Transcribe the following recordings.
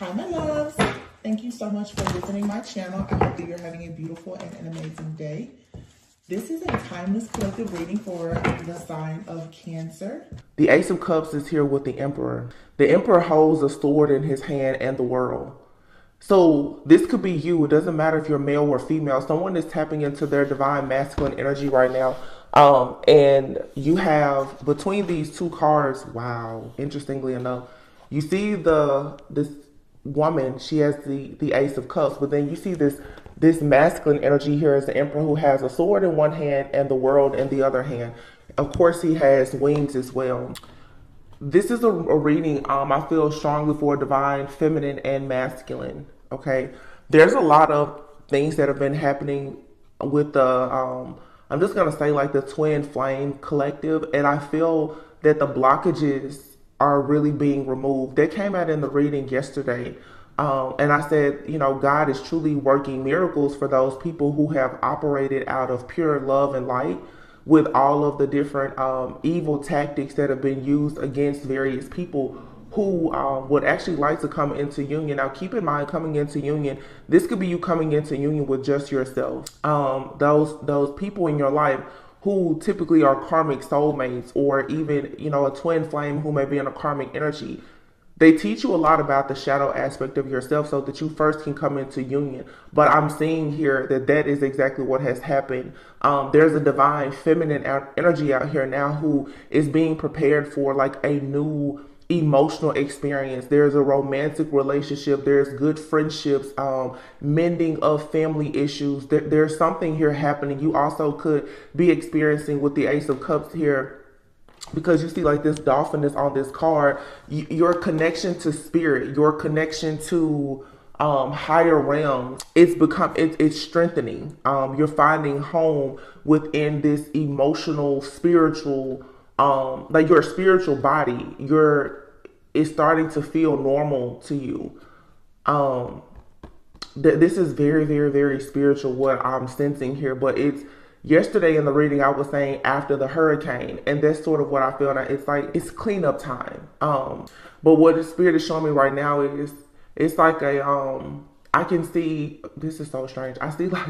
Hi, my loves. Thank you so much for visiting my channel. I hope that you're having a beautiful and an amazing day. This is a timeless collective reading for the sign of Cancer. The Ace of Cups is here with the Emperor. The Emperor holds a sword in his hand and the world. So this could be you. It doesn't matter if you're male or female. Someone is tapping into their divine masculine energy right now. And you have between these two cards, wow, interestingly enough, you see this woman, she has the Ace of Cups, but then you see this masculine energy here as the Emperor, who has a sword in one hand and the world in the other hand. Of course, he has wings as well. This is a reading, I feel strongly for divine, feminine, and masculine. Okay, there's a lot of things that have been happening with the, I'm just gonna say like the twin flame collective, and I feel that the blockages are really being removed. They came out in the reading yesterday, and I said, you know, God is truly working miracles for those people who have operated out of pure love and light, with all of the different evil tactics that have been used against various people who would actually like to come into union. Now, keep in mind, coming into union, this could be you coming into union with just yourself. Those people in your life who typically are karmic soulmates, or even, you know, a twin flame who may be in a karmic energy. They teach you a lot about the shadow aspect of yourself so that you first can come into union. But I'm seeing here that that is exactly what has happened. There's a divine feminine energy out here now who is being prepared for like a new emotional experience. There's a romantic relationship. There's good friendships, mending of family issues. There's something here happening. You also could be experiencing with the Ace of Cups here, because you see like this dolphin is on this card, your connection to spirit, your connection to higher realms, it's strengthening. You're finding home within this emotional, spiritual, like your spiritual body. It's starting to feel normal to you. This is very, very, very spiritual, what I'm sensing here. But it's yesterday in the reading, I was saying after the hurricane, and that's sort of what I feel now. It's like it's cleanup time. But what the spirit is showing me right now is it's like I can see, this is so strange, I see like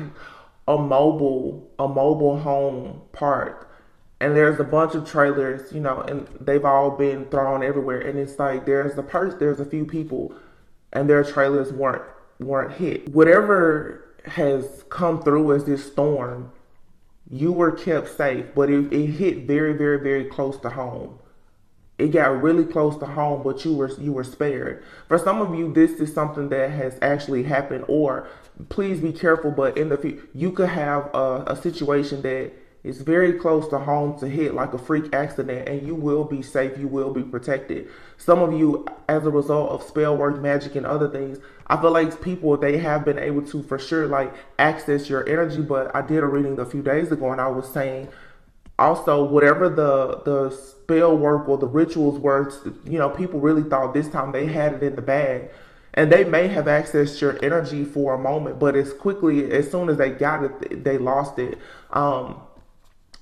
a mobile home park, and there's a bunch of trailers, you know, and they've all been thrown everywhere, and it's like there's a few people, and their trailers weren't hit. Whatever has come through as this storm, you were kept safe, but it hit very, very, very close to home. It got really close to home, but you were spared. For some of you, this is something that has actually happened, or please be careful, but in the future, you could have a situation that is very close to home to hit, like a freak accident, and you will be safe, you will be protected. Some of you, as a result of spell work, magic, and other things, I feel like people, they have been able to for sure like access your energy. But I did a reading a few days ago, and I was saying also, whatever the spell work or the rituals were, you know, people really thought this time they had it in the bag, and they may have accessed your energy for a moment, but as soon as they got it, they lost it.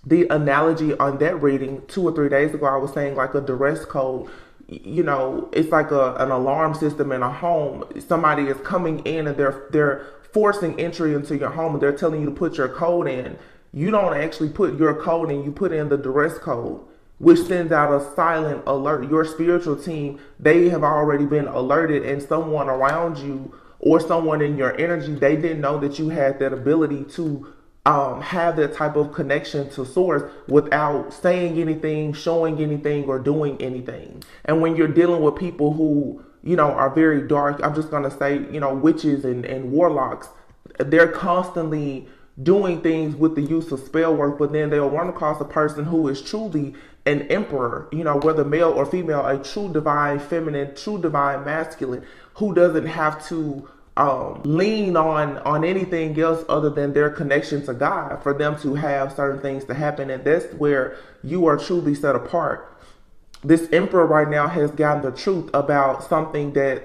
The analogy on that reading 2 or 3 days ago, I was saying like a duress code. You know, it's like an alarm system in a home. Somebody is coming in and they're forcing entry into your home, and they're telling you to put your code in. You don't actually put your code in, you put in the duress code, which sends out a silent alert. Your spiritual team, they have already been alerted, and someone around you or someone in your energy, they didn't know that you had that ability to have that type of connection to source without saying anything, showing anything, or doing anything. And when you're dealing with people who, you know, are very dark, I'm just going to say, you know, witches and warlocks, they're constantly doing things with the use of spell work, but then they'll run across a person who is truly an emperor, you know, whether male or female, a true divine feminine, true divine masculine, who doesn't have to lean on anything else other than their connection to God for them to have certain things to happen. And that's where you are truly set apart. This emperor right now has gotten the truth about something that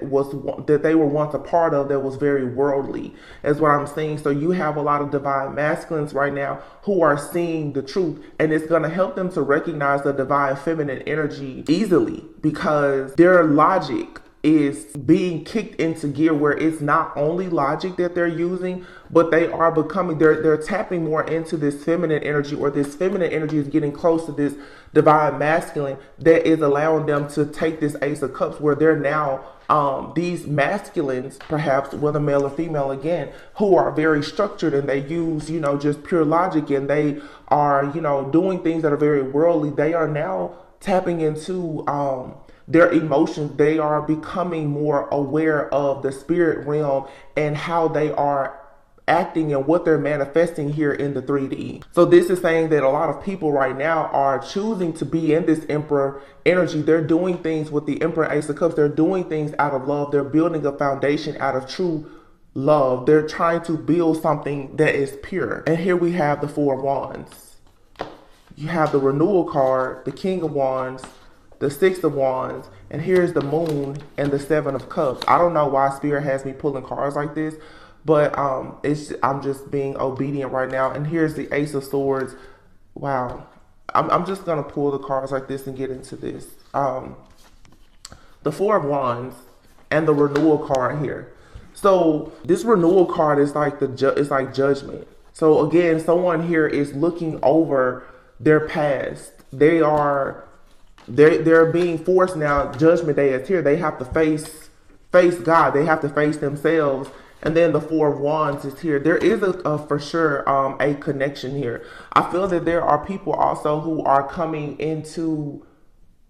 they were once a part of, that was very worldly, is what I'm saying. So you have a lot of divine masculines right now who are seeing the truth, and it's going to help them to recognize the divine feminine energy easily, because their logic is being kicked into gear, where it's not only logic that they're using, but they are becoming, they're tapping more into this feminine energy, or this feminine energy is getting close to this divine masculine that is allowing them to take this Ace of Cups, where they're now these masculines, perhaps whether male or female again, who are very structured and they use, just pure logic, and they are, doing things that are very worldly. They are now tapping into their emotions. They are becoming more aware of the spirit realm and how they are acting and what they're manifesting here in the 3D. So this is saying that a lot of people right now are choosing to be in this Emperor energy. They're doing things with the Emperor Ace of Cups. They're doing things out of love. They're building a foundation out of true love. They're trying to build something that is pure. And here we have the Four of Wands. You have the Renewal card, the King of Wands, the Six of Wands, and here's the Moon and the Seven of Cups. I don't know why Spirit has me pulling cards like this, but I'm just being obedient right now. And here's the Ace of Swords. Wow. I'm just going to pull the cards like this and get into this. The Four of Wands and the Renewal card here. So this Renewal card is like it's like judgment. So again, someone here is looking over their past. They're being forced now. Judgment Day is here. They have to face God. They have to face themselves. And then the Four of Wands is here. There is for sure a connection here. I feel that there are people also who are coming into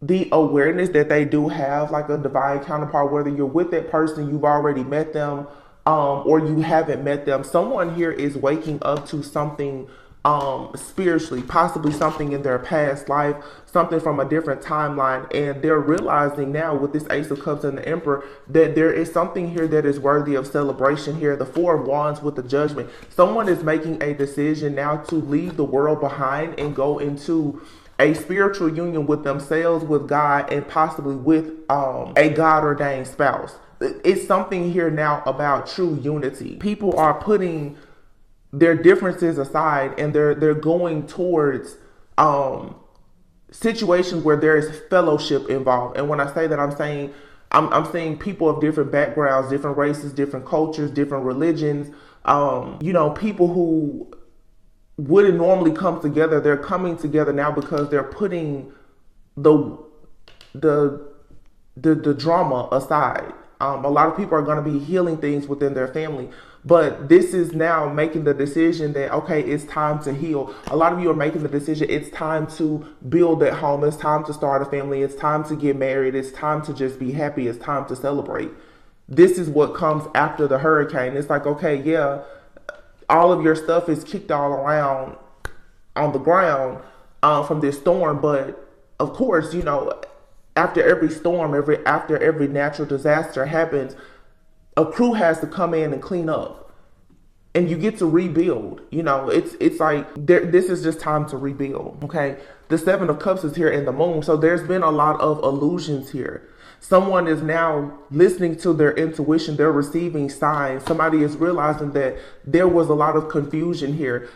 the awareness that they do have like a divine counterpart, whether you're with that person, you've already met them, or you haven't met them. Someone here is waking up to something spiritually, possibly something in their past life, something from a different timeline, and they're realizing now with this Ace of Cups and the Emperor that there is something here that is worthy of celebration here. The Four of Wands with the Judgment. Someone is making a decision now to leave the world behind and go into a spiritual union with themselves, with God, and possibly with a God-ordained spouse. It's something here now about true unity. People are putting their differences aside, and they're going towards situations where there is fellowship involved. And when I say that, I'm saying people of different backgrounds, different races, different cultures, different religions, people who wouldn't normally come together. They're coming together now because they're putting the drama aside. A lot of people are going to be healing things within their family, but this is now making the decision that, okay, it's time to heal. A lot of you are making the decision. It's time to build that home. It's time to start a family. It's time to get married. It's time to just be happy. It's time to celebrate. This is what comes after the hurricane. It's like, okay, yeah, all of your stuff is kicked all around on the ground from this storm. But of course, after every storm, after every natural disaster happens, a crew has to come in and clean up, and you get to rebuild. It's like this is just time to rebuild. Okay, the Seven of Cups is here in the Moon, so there's been a lot of illusions here. Someone is now listening to their intuition. They're receiving signs. Somebody is realizing that there was a lot of confusion here.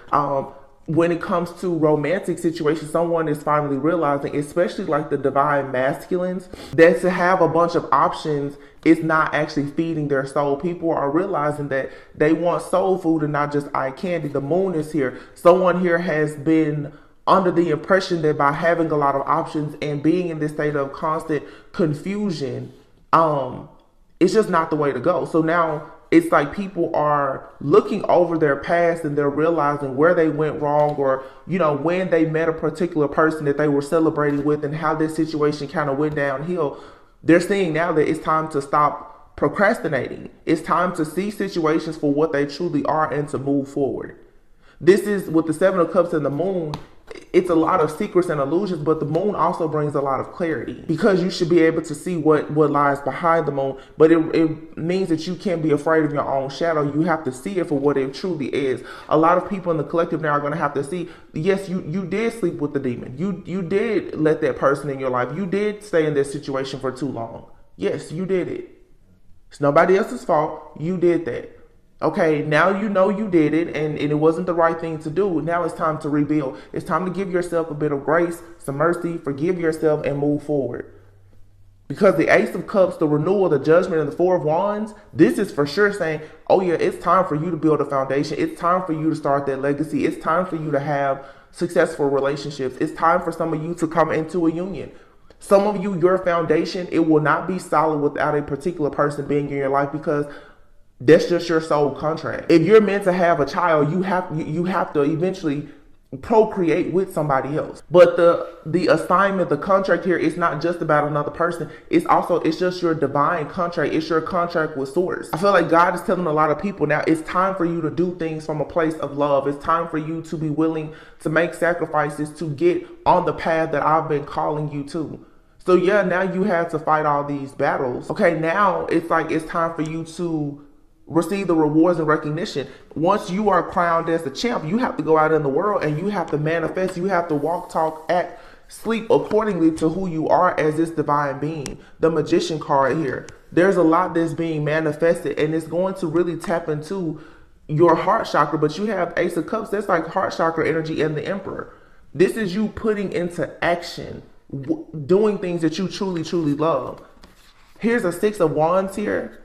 When it comes to romantic situations, someone is finally realizing, especially like the divine masculines, that to have a bunch of options is not actually feeding their soul. People are realizing that they want soul food and not just eye candy. The Moon is here. Someone here has been under the impression that by having a lot of options and being in this state of constant confusion, it's just not the way to go. So now it's like people are looking over their past and they're realizing where they went wrong, or, when they met a particular person that they were celebrating with and how this situation kind of went downhill. They're seeing now that it's time to stop procrastinating. It's time to see situations for what they truly are and to move forward. This is with the Seven of Cups and the Moon. It's a lot of secrets and illusions, but the Moon also brings a lot of clarity, because you should be able to see what lies behind the Moon. But it means that you can't be afraid of your own shadow. You have to see it for what it truly is. A lot of people in the collective now are going to have to see, yes, you did sleep with the demon. You did let that person in your life. You did stay in this situation for too long. Yes, you did it. It's nobody else's fault. You did that. Okay, now you did it, and it wasn't the right thing to do. Now it's time to rebuild. It's time to give yourself a bit of grace, some mercy, forgive yourself, and move forward. Because the Ace of Cups, the renewal, the judgment, and the Four of Wands, this is for sure saying, oh yeah, it's time for you to build a foundation. It's time for you to start that legacy. It's time for you to have successful relationships. It's time for some of you to come into a union. Some of you, your foundation, it will not be solid without a particular person being in your life, because that's just your soul contract. If you're meant to have a child, you have to eventually procreate with somebody else. But the assignment, the contract here is not just about another person. It's just your divine contract. It's your contract with source. I feel like God is telling a lot of people now, it's time for you to do things from a place of love. It's time for you to be willing to make sacrifices to get on the path that I've been calling you to. So yeah, now you have to fight all these battles. Okay, now it's like it's time for you to receive the rewards and recognition. Once you are crowned as the champ, you have to go out in the world and you have to manifest. You have to walk, talk, act, sleep accordingly to who you are as this divine being. The Magician card here. There's a lot that's being manifested, and it's going to really tap into your heart chakra. But you have Ace of Cups. That's like heart chakra energy and the Emperor. This is you putting into action, doing things that you truly, truly love. Here's a Six of Wands here.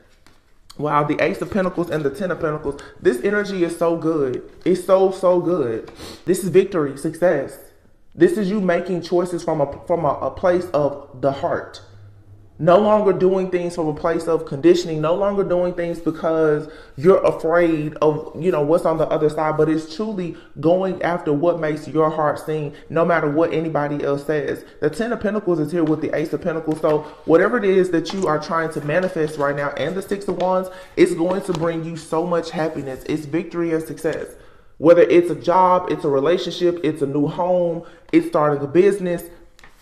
Wow, the Ace of Pentacles and the Ten of Pentacles. This energy is so good. It's so, so good. This is victory, success. This is you making choices from a place of the heart. No longer doing things from a place of conditioning. No longer doing things because you're afraid of, what's on the other side. But it's truly going after what makes your heart sing, no matter what anybody else says. The Ten of Pentacles is here with the Ace of Pentacles. So whatever it is that you are trying to manifest right now, and the Six of Wands, it's going to bring you so much happiness. It's victory and success. Whether it's a job, it's a relationship, it's a new home, it's starting a business.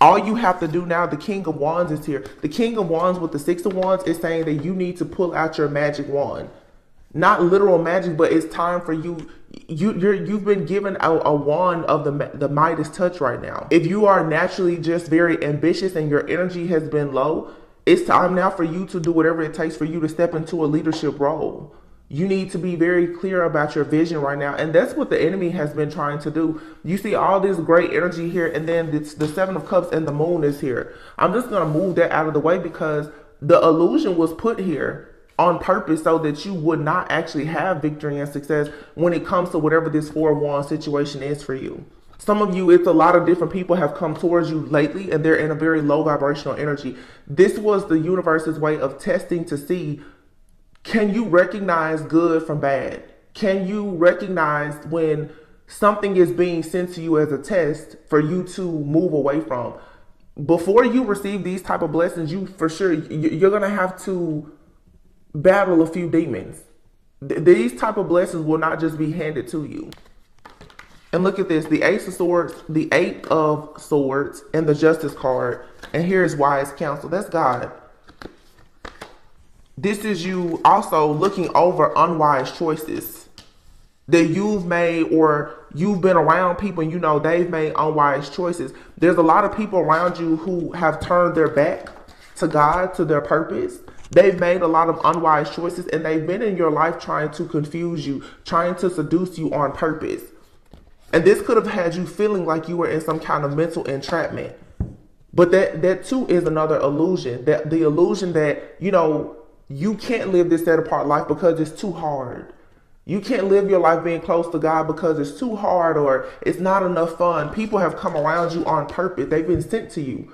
All you have to do now, the King of Wands is here. The King of Wands with the Six of Wands is saying that you need to pull out your magic wand. Not literal magic, but it's time for you. You've been given a wand of the Midas touch right now. If you are naturally just very ambitious and your energy has been low, it's time now for you to do whatever it takes for you to step into a leadership role. You need to be very clear about your vision right now. And that's what the enemy has been trying to do. You see all this great energy here, and then it's the Seven of Cups and the Moon is here. I'm just going to move that out of the way because the illusion was put here on purpose so that you would not actually have victory and success when it comes to whatever this Four of Wands situation is for you. Some of you, it's a lot of different people have come towards you lately, and they're in a very low vibrational energy. This was the universe's way of testing to see, can you recognize good from bad? Can you recognize when something is being sent to you as a test for you to move away from? Before you receive these type of blessings, you're going to have to battle a few demons. These type of blessings will not just be handed to you. And look at this, the Ace of Swords, the Eight of Swords, and the Justice card. And here's wise counsel. That's God. This is you also looking over unwise choices that you've made, or you've been around people and they've made unwise choices. There's a lot of people around you who have turned their back to God, to their purpose. They've made a lot of unwise choices, and they've been in your life trying to confuse you, trying to seduce you on purpose. And this could have had you feeling like you were in some kind of mental entrapment. But that too is another illusion. That the illusion that, you can't live this set apart life because it's too hard. You can't live your life being close to God because it's too hard or it's not enough fun. People have come around you on purpose. They've been sent to you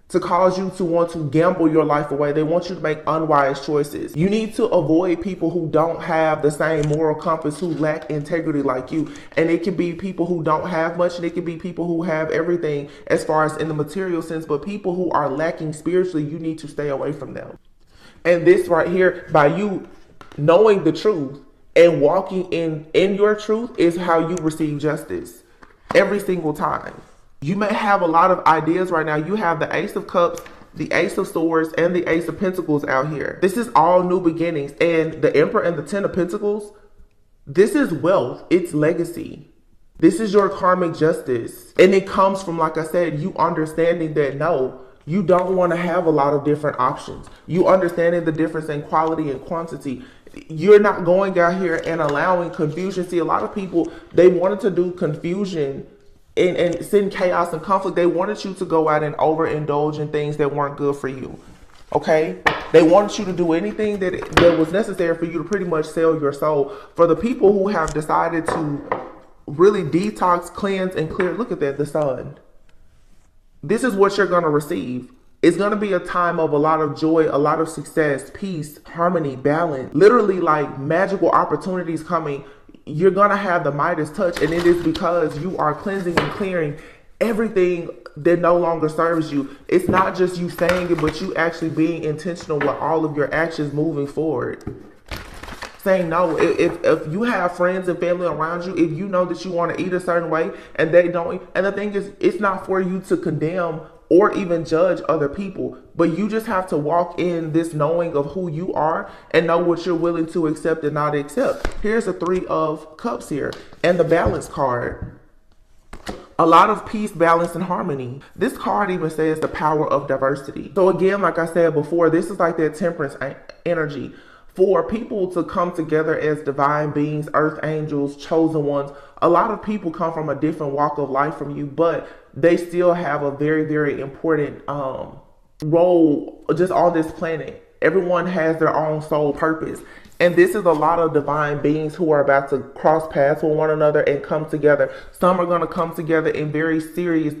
to cause you to want to gamble your life away. They want you to make unwise choices. You need to avoid people who don't have the same moral compass, who lack integrity like you. And it can be people who don't have much, and it can be people who have everything as far as in the material sense. But people who are lacking spiritually, you need to stay away from them. And this right here, by you knowing the truth and walking in your truth, is how you receive justice every single time. You may have a lot of ideas right now. You have the Ace of Cups, the Ace of Swords, and the Ace of Pentacles out here. This is all new beginnings. And the Emperor and the Ten of Pentacles, this is wealth. It's legacy. This is your karmic justice. And it comes from, like I said, you understanding that no, you don't want to have a lot of different options. You understanding the difference in quality and quantity. You're not going out here and allowing confusion. See, a lot of people, they wanted to do confusion and send chaos and conflict. They wanted you to go out and overindulge in things that weren't good for you. Okay, they wanted you to do anything that was necessary for you to pretty much sell your soul. For the people who have decided to really detox, cleanse, and clear, look at that, the sun. This is what you're going to receive. It's going to be a time of a lot of joy, a lot of success, peace, harmony, balance, literally like magical opportunities coming. You're going to have the Midas touch, and it is because you are cleansing and clearing everything that no longer serves you. It's not just you saying it, but you actually being intentional with all of your actions moving forward. Saying no. If you have friends and family around you, if you know that you want to eat a certain way and they don't, and the thing is, it's not for you to condemn or even judge other people, but you just have to walk in this knowing of who you are and know what you're willing to accept and not accept. Here's a 3 of Cups here and the Balance card. A lot of peace, balance, and harmony. This card even says the power of diversity. So again, like I said before, this is like that Temperance energy. For people to come together as divine beings, earth angels, chosen ones. A lot of people come from a different walk of life from you, but they still have a very, very important role just on this planet. Everyone has their own soul purpose. And this is a lot of divine beings who are about to cross paths with one another and come together. Some are going to come together in very serious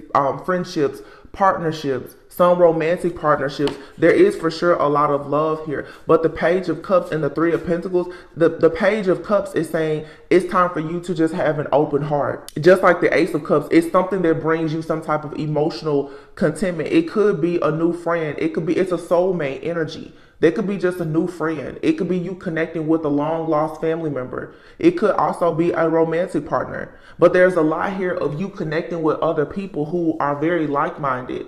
friendships, partnerships, some romantic partnerships. There is for sure a lot of love here. But the Page of Cups and the 3 of Pentacles, the Page of Cups is saying it's time for you to just have an open heart. Just like the Ace of Cups, it's something that brings you some type of emotional contentment. It could be a new friend. It's a soulmate energy. There could be just a new friend. It could be you connecting with a long lost family member. It could also be a romantic partner. But there's a lot here of you connecting with other people who are very like-minded,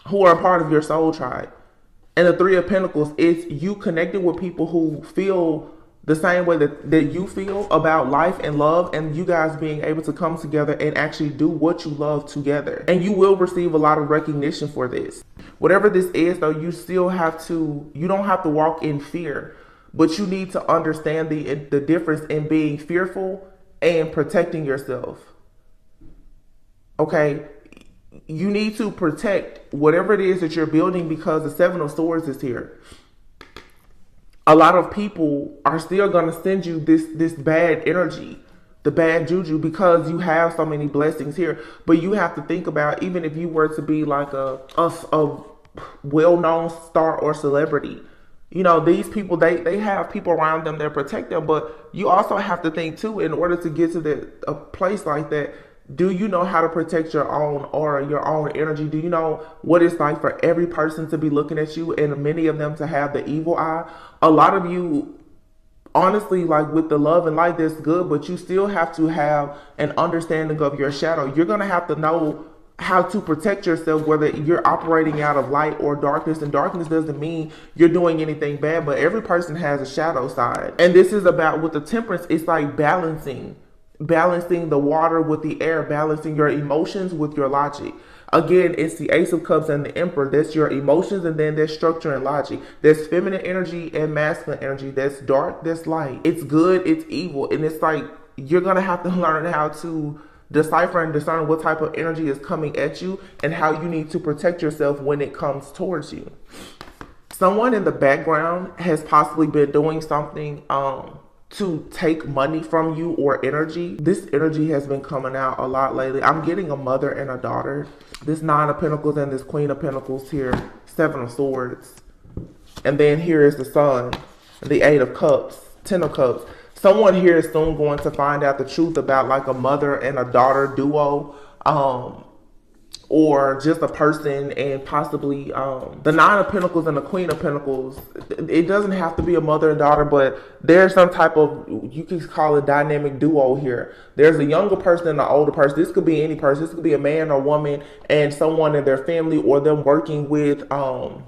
who are a part of your soul tribe. And the 3 of Pentacles is you connecting with people who feel the same way that you feel about life and love, and you guys being able to come together and actually do what you love together. And you will receive a lot of recognition for this. Whatever this is, though, you don't have to walk in fear, but you need to understand the difference in being fearful and protecting yourself. Okay? You need to protect whatever it is that you're building, because the 7 of Swords is here. A lot of people are still going to send you this bad energy, the bad juju, because you have so many blessings here. But you have to think about, even if you were to be like a well-known star or celebrity, you know, these people, they have people around them that protect them. But you also have to think too, in order to get to a place like that, do you know how to protect your own aura, your own energy? Do you know what it's like for every person to be looking at you, and many of them to have the evil eye? A lot of you, honestly, like with the love and light, that's good, but you still have to have an understanding of your shadow. You're going to have to know how to protect yourself, whether you're operating out of light or darkness. And darkness doesn't mean you're doing anything bad, but every person has a shadow side. And this is about, with the Temperance, it's like balancing the water with the air, balancing your emotions with your logic. Again, it's the Ace of Cups and the Emperor. That's your emotions, and then there's structure and logic. There's feminine energy and masculine energy. That's dark, that's light. It's good, it's evil. And it's like, you're going to have to learn how to decipher and discern what type of energy is coming at you and how you need to protect yourself when it comes towards you. Someone in the background has possibly been doing something to take money from you or energy. This energy has been coming out a lot lately. I'm getting a mother and a daughter. This 9 of Pentacles and this Queen of Pentacles here, 7 of Swords. And then here is the Sun, the 8 of Cups, 10 of Cups. Someone here is soon going to find out the truth about like a mother and a daughter duo. Or just a person, and possibly the 9 of Pentacles and the Queen of Pentacles. It doesn't have to be a mother and daughter, but there's some type of, you can call it dynamic duo here. There's a younger person and an older person. This could be any person. This could be a man or woman and someone in their family, or them working with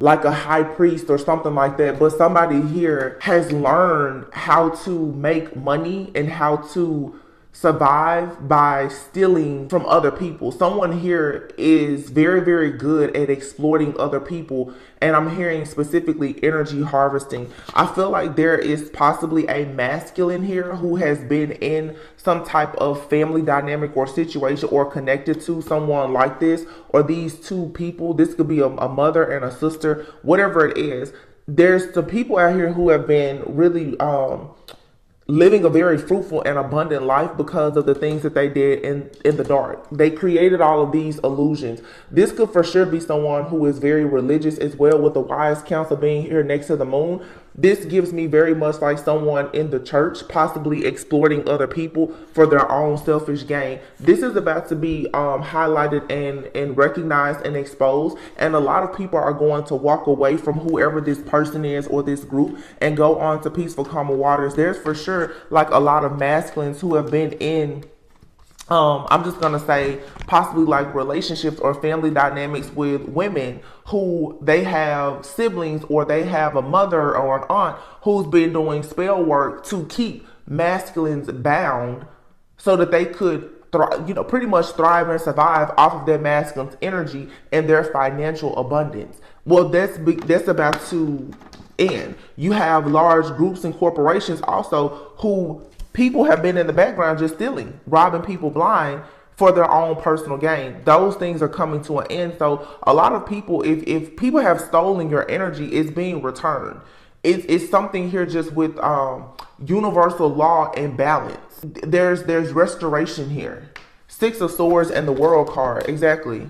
like a high priest or something like that. But somebody here has learned how to make money and how to survive by stealing from other people. Someone here is very, very good at exploiting other people. And I'm hearing specifically energy harvesting. I feel like there is possibly a masculine here who has been in some type of family dynamic or situation or connected to someone like this, or these two people. This could be a mother and a sister, whatever it is. There's some people out here who have been really living a very fruitful and abundant life because of the things that they did in the dark. They created all of these illusions. This could for sure be someone who is very religious as well, with the wise counsel being here next to the moon. This gives me very much like someone in the church possibly exploiting other people for their own selfish gain. This is about to be highlighted and recognized and exposed. And a lot of people are going to walk away from whoever this person is or this group and go on to peaceful, calmer waters. There's for sure like a lot of masculines who have been in I'm just going to say possibly like relationships or family dynamics with women who they have siblings or they have a mother or an aunt who's been doing spell work to keep masculines bound so that they could pretty much thrive and survive off of their masculine's energy and their financial abundance. Well, that's about to end. You have large groups and corporations also who people have been in the background just stealing, robbing people blind for their own personal gain. Those things are coming to an end. So a lot of people, if people have stolen your energy, it's being returned. It's something here just with universal law and balance. There's restoration here. Six of Swords and the World card. Exactly.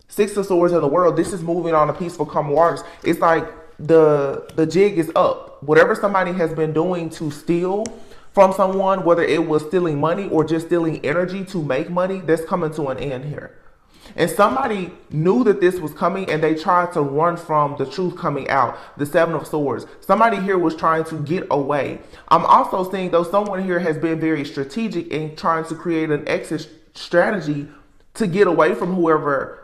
Six of Swords and the World. This is moving on to peaceful, calm waters. It's like the jig is up. Whatever somebody has been doing to steal from someone, whether it was stealing money or just stealing energy to make money, that's coming to an end here. And somebody knew that this was coming and they tried to run from the truth coming out. The Seven of Swords. Somebody here was trying to get away. I'm also seeing though someone here has been very strategic in trying to create an exit strategy to get away from whoever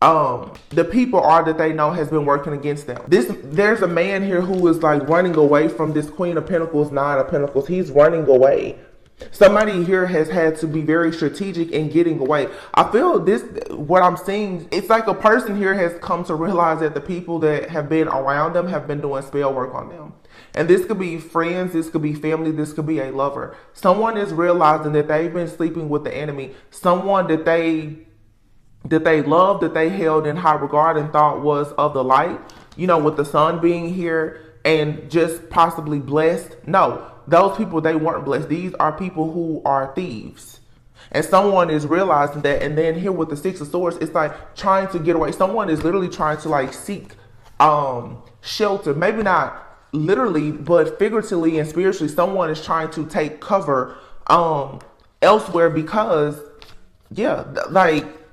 the people are that they know has been working against them. There's a man here who is like running away from this Queen of Pentacles, Nine of Pentacles. He's running away. Somebody here has had to be very strategic in getting away. I feel what I'm seeing, it's like a person here has come to realize that the people that have been around them have been doing spell work on them. And this could be friends, this could be family, this could be a lover. Someone is realizing that they've been sleeping with the enemy. Someone that they loved, that they held in high regard and thought was of the light, with the sun being here and just possibly blessed. No, those people, they weren't blessed. These are people who are thieves. And someone is realizing that. And then here with the Six of Swords, it's like trying to get away. Someone is literally trying to like seek shelter. Maybe not literally, but figuratively and spiritually. Someone is trying to take cover elsewhere because,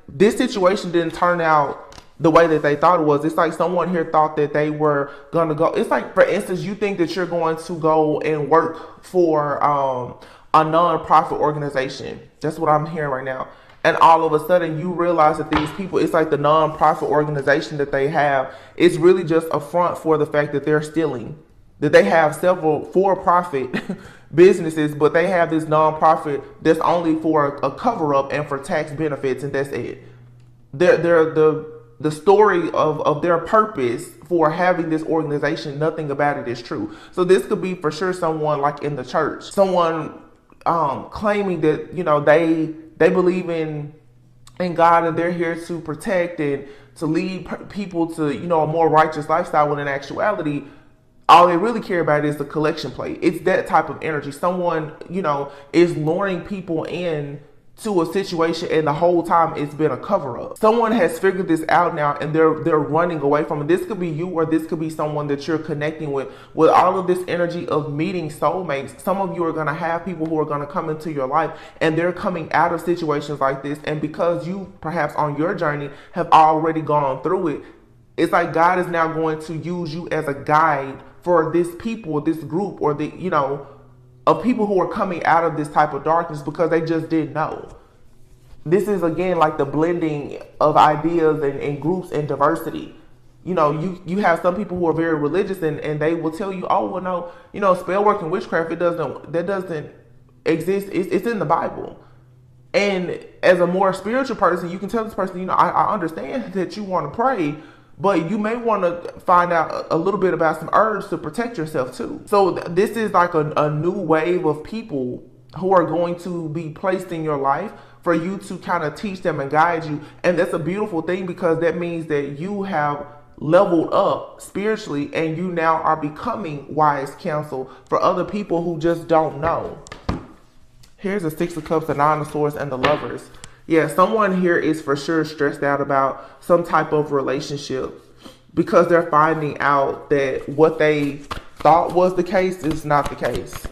this situation didn't turn out the way that they thought it was. It's like someone here thought that they were going to go. It's like, for instance, you think that you're going to go and work for a non-profit organization. That's what I'm hearing right now. And all of a sudden you realize that these people, it's like the non-profit organization that they have, it's really just a front for the fact that they're stealing. That they have several for-profit businesses, but they have this nonprofit that's only for a cover-up and for tax benefits, and that's it. The story of their purpose for having this organization, nothing about it is true. So this could be for sure someone like in the church, someone claiming that they believe in God and they're here to protect and to lead people to a more righteous lifestyle, when in actuality all they really care about is the collection plate. It's that type of energy. Someone, is luring people in to a situation and the whole time it's been a cover-up. Someone has figured this out now and they're running away from it. This could be you, or this could be someone that you're connecting with all of this energy of meeting soulmates. Some of you are going to have people who are going to come into your life and they're coming out of situations like this. And because you perhaps on your journey have already gone through it, it's like God is now going to use you as a guide for this people, this group, or of people who are coming out of this type of darkness because they just didn't know. This is again like the blending of ideas and groups and diversity. You have some people who are very religious and they will tell you, oh well, no, spell work and witchcraft, that doesn't exists. It's in the Bible. And as a more spiritual person, you can tell this person, you know, I understand that you want to pray, but you may want to find out a little bit about some herbs to protect yourself too. So this is like a new wave of people who are going to be placed in your life for you to kind of teach them and guide you. And that's a beautiful thing, because that means that you have leveled up spiritually and you now are becoming wise counsel for other people who just don't know. Here's the Six of Cups, the Nine of Swords, and the Lovers. Yeah, someone here is for sure stressed out about some type of relationship because they're finding out that what they thought was the case is not the case.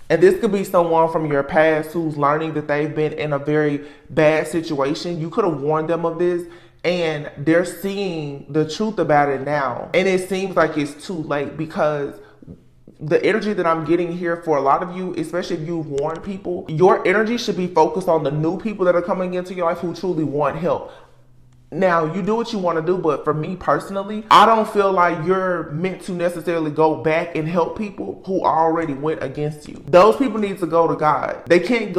And this could be someone from your past who's learning that they've been in a very bad situation. You could have warned them of this, and they're seeing the truth about it now. And it seems like it's too late, because the energy that I'm getting here for a lot of you, especially if you've warned people, your energy should be focused on the new people that are coming into your life who truly want help. Now, you do what you want to do, but for me personally, I don't feel like you're meant to necessarily go back and help people who already went against you. Those people need to go to God. They can't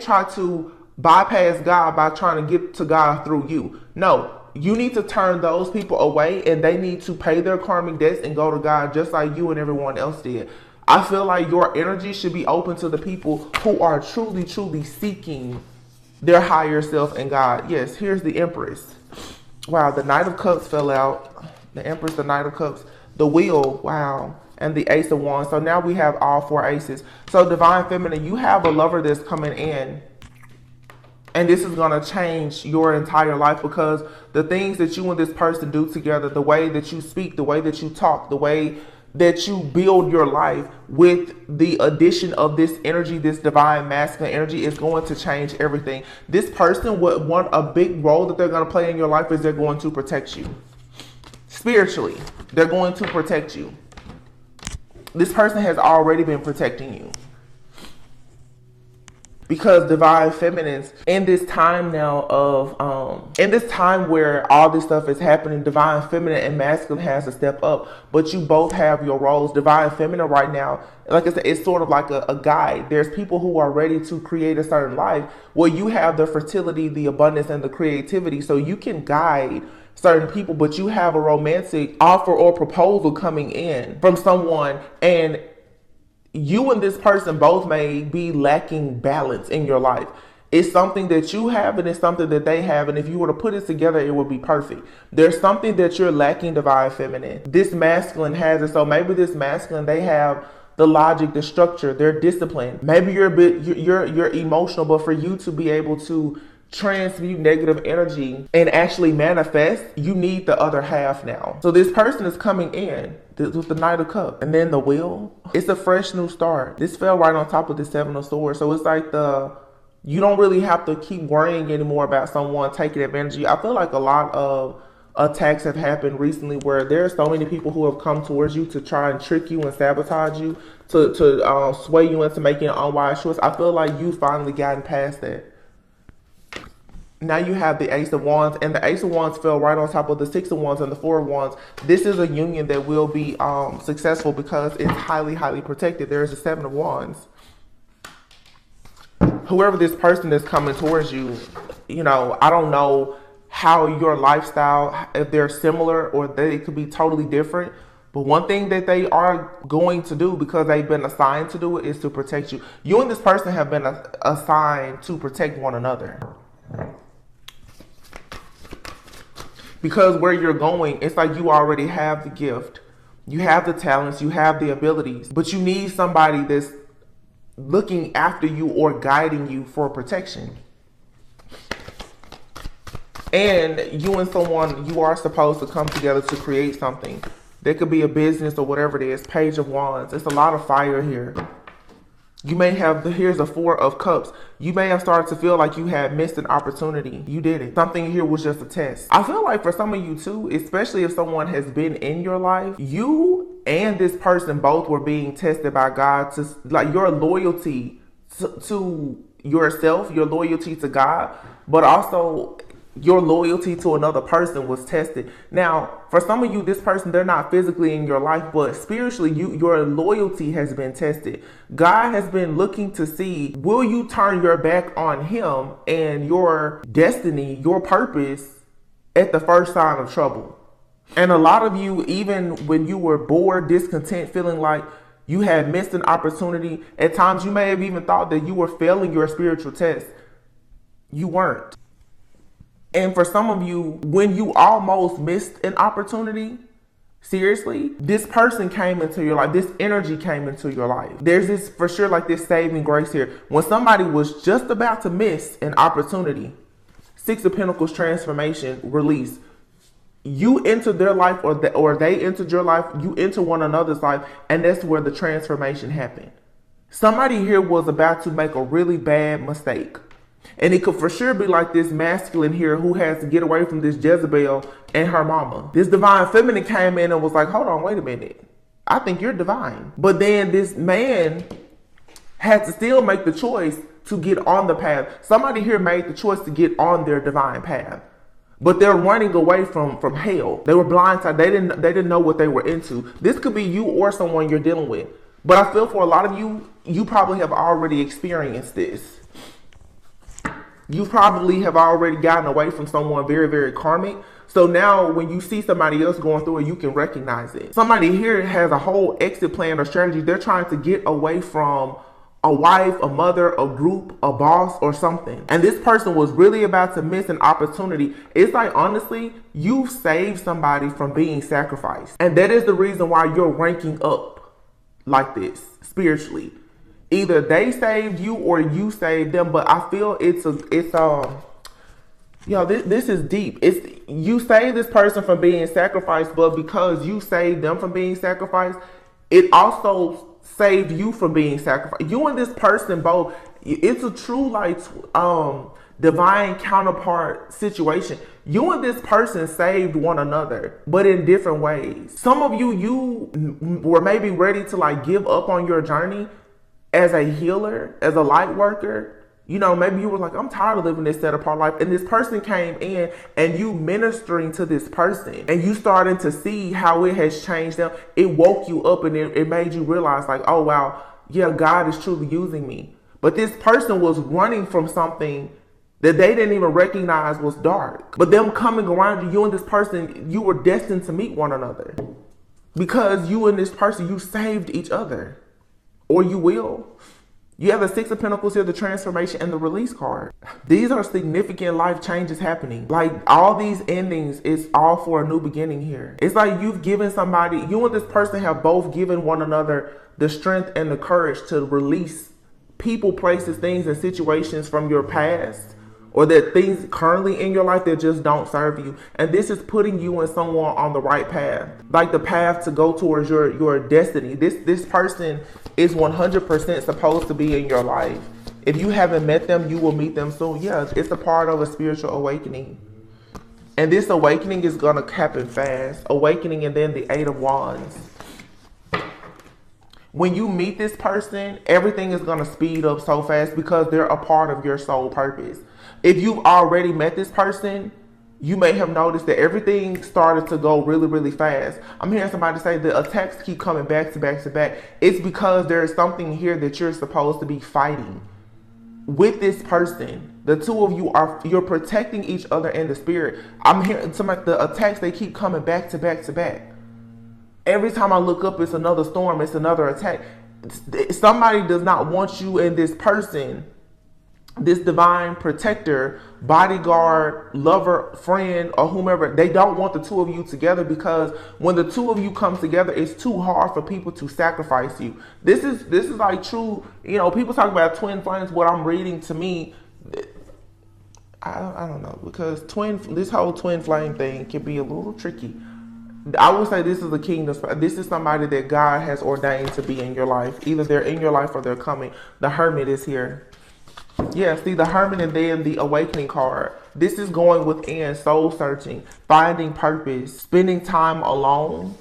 try to bypass God by trying to get to God through you. No, you need to turn those people away, and they need to pay their karmic debts and go to God just like you and everyone else did. I feel like your energy should be open to the people who are truly, truly seeking their higher self and God. Yes, here's the Empress. Wow, the Knight of Cups fell out. The Empress, the Knight of Cups, the Wheel, wow, and the Ace of Wands. So now we have all four aces. So Divine Feminine, you have a lover that's coming in. And this is going to change your entire life, because the things that you and this person do together, the way that you speak, the way that you talk, the way that you build your life with the addition of this energy, this divine masculine energy, is going to change everything. This person, a big role that they're going to play in your life is they're going to protect you. Spiritually, they're going to protect you. This person has already been protecting you. Because Divine Feminines, in this time now of, in this time where all this stuff is happening, Divine Feminine and Masculine has to step up. But you both have your roles. Divine Feminine right now, like I said, it's sort of like a guide. There's people who are ready to create a certain life where you have the fertility, the abundance, and the creativity. So you can guide certain people, but you have a romantic offer or proposal coming in from someone, and you and this person both may be lacking balance in your life. It's something that you have and it's something that they have. And if you were to put it together, it would be perfect. There's something that you're lacking, Divine Feminine. This Masculine has it. So maybe this Masculine, they have the logic, the structure, they're disciplined. Maybe you're you're emotional, but for you to be able to transmute negative energy and actually manifest, you need the other half now. So this person is coming in with the Knight of Cups, and then the Wheel. It's a fresh new start. This fell right on top of the Seven of Swords. So it's like you don't really have to keep worrying anymore about someone taking advantage of you. I feel like a lot of attacks have happened recently where there are so many people who have come towards you to try and trick you and sabotage you, to sway you into making an unwise choice. I feel like you've finally gotten past that. Now you have the Ace of Wands, and the Ace of Wands fell right on top of the Six of Wands and the Four of Wands. This is a union that will be successful because it's highly, highly protected. There is a Seven of Wands. Whoever this person is coming towards you, you know, I don't know how your lifestyle, if they're similar or they could be totally different. But one thing that they are going to do, because they've been assigned to do it, is to protect you. You and this person have been assigned to protect one another. Because where you're going, it's like you already have the gift. You have the talents, you have the abilities, but you need somebody that's looking after you or guiding you for protection. And you and someone, you are supposed to come together to create something. There could be a business or whatever it is. Page of Wands. It's a lot of fire here. You may have, here's a Four of Cups. You may have started to feel like you had missed an opportunity. You did it. Something here was just a test. I feel like for some of you too, especially if someone has been in your life, you and this person both were being tested by God to, like, your loyalty to yourself, your loyalty to God, but also your loyalty to another person was tested. Now, for some of you, this person, they're not physically in your life, but spiritually, your loyalty has been tested. God has been looking to see, will you turn your back on him and your destiny, your purpose at the first sign of trouble? And a lot of you, even when you were bored, discontent, feeling like you had missed an opportunity, at times you may have even thought that you were failing your spiritual test. You weren't. And for some of you, when you almost missed an opportunity, seriously, this person came into your life. This energy came into your life. There's this, for sure, like this saving grace here. When somebody was just about to miss an opportunity, Six of Pentacles, transformation, release. You entered their life, or they entered your life. You enter one another's life, and that's where the transformation happened. Somebody here was about to make a really bad mistake. And it could for sure be like this masculine here who has to get away from this Jezebel and her mama. This divine feminine came in and was like, hold on, wait a minute. I think you're divine. But then this man had to still make the choice to get on the path. Somebody here made the choice to get on their divine path. But they're running away from hell. They were blindsided. They didn't know what they were into. This could be you or someone you're dealing with. But I feel for a lot of you, you probably have already experienced this. You probably have already gotten away from someone very, very karmic. So now when you see somebody else going through it, you can recognize it. Somebody here has a whole exit plan or strategy. They're trying to get away from a wife, a mother, a group, a boss, or something. And this person was really about to miss an opportunity. It's like, honestly, you've saved somebody from being sacrificed. And that is the reason why you're ranking up like this spiritually. Either they saved you or you saved them, but I feel this is deep. It's, you saved this person from being sacrificed, but because you saved them from being sacrificed, it also saved you from being sacrificed. You and this person both, it's a true like divine counterpart situation. You and this person saved one another, but in different ways. Some of you were maybe ready to like give up on your journey as a healer, as a light worker. You know, maybe you were like, I'm tired of living this set apart life. And this person came in and you ministering to this person and you starting to see how it has changed them. It woke you up and it made you realize like, oh, wow, yeah, God is truly using me. But this person was running from something that they didn't even recognize was dark. But them coming around you and this person, you were destined to meet one another. Because you and this person, you saved each other. Or you will. You have the Six of Pentacles here, the transformation, and the release card. These are significant life changes happening. Like all these endings, it's all for a new beginning here. It's like you've given somebody, you and this person have both given one another the strength and the courage to release people, places, things, and situations from your past, or that things currently in your life that just don't serve you. And this is putting you and someone on the right path, like the path to go towards your destiny. This person is 100% supposed to be in your life. If you haven't met them, you will meet them soon. Yeah, it's a part of a spiritual awakening. And this awakening is going to happen fast. Awakening and then the Eight of Wands. When you meet this person, everything is going to speed up so fast because they're a part of your soul purpose. If you've already met this person, you may have noticed that everything started to go really, really fast. I'm hearing somebody say the attacks keep coming back to back to back. It's because there is something here that you're supposed to be fighting with this person. The two of you you're protecting each other in the spirit. I'm hearing the attacks, they keep coming back to back to back. Every time I look up, it's another storm, it's another attack. Somebody does not want you and this person, this divine protector, bodyguard, lover, friend, or whomever. They don't want the two of you together because when the two of you come together, it's too hard for people to sacrifice you. This is like true, you know, people talk about twin flames. What I'm reading, to me, I don't know, because this whole twin flame thing can be a little tricky. I would say this is a kingdom. This is somebody that God has ordained to be in your life. Either they're in your life or they're coming. The Hermit is here. Yeah, see the Hermit and then the Awakening card. This is going within, soul searching, finding purpose, spending time alone,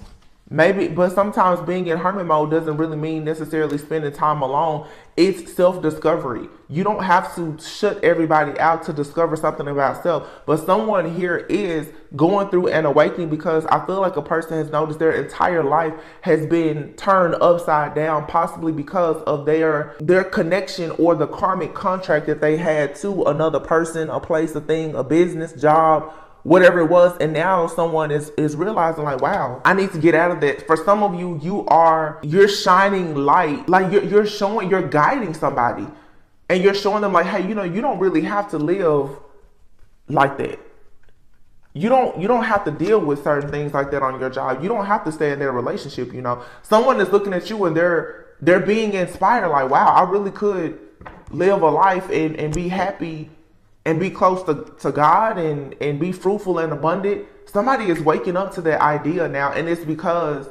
Maybe, but sometimes being in hermit mode doesn't really mean necessarily spending time alone. It's self-discovery. You don't have to shut everybody out to discover something about self. But someone here is going through an awakening, because I feel like a person has noticed their entire life has been turned upside down, possibly because of their connection or the karmic contract that they had to another person, a place, a thing, a business, job, whatever it was. And now someone is realizing, like, wow, I need to get out of that. For some of you, you're shining light. Like you're guiding somebody, and you're showing them, like, hey, you don't really have to live like that. You don't have to deal with certain things like that on your job. You don't have to stay in that relationship. Someone is looking at you and they're being inspired, like, wow, I really could live a life and be happy and be close to God and be fruitful and abundant. Somebody is waking up to that idea now, and it's because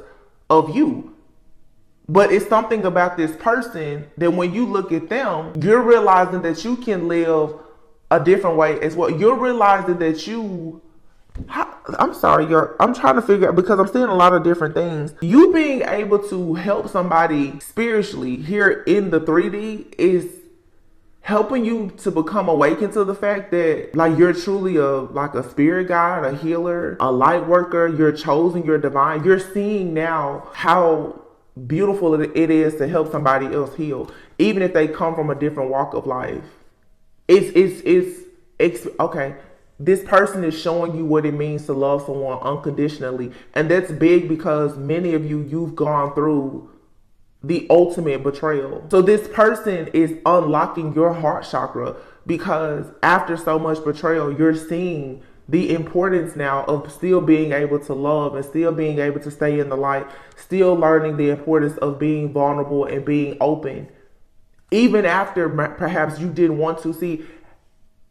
of you. But it's something about this person that when you look at them, you're realizing that you can live a different way as well. You're realizing that I'm trying to figure out, because I'm seeing a lot of different things. You being able to help somebody spiritually here in the 3D is helping you to become awakened to the fact that, like, you're truly a spirit guide, a healer, a light worker. You're chosen, you're divine. You're seeing now how beautiful it is to help somebody else heal, even if they come from a different walk of life. It's okay. This person is showing you what it means to love someone unconditionally. And that's big, because many of you've gone through the ultimate betrayal. So this person is unlocking your heart chakra, because after so much betrayal, you're seeing the importance now of still being able to love and still being able to stay in the light, still learning the importance of being vulnerable and being open, even after perhaps you didn't want to. See,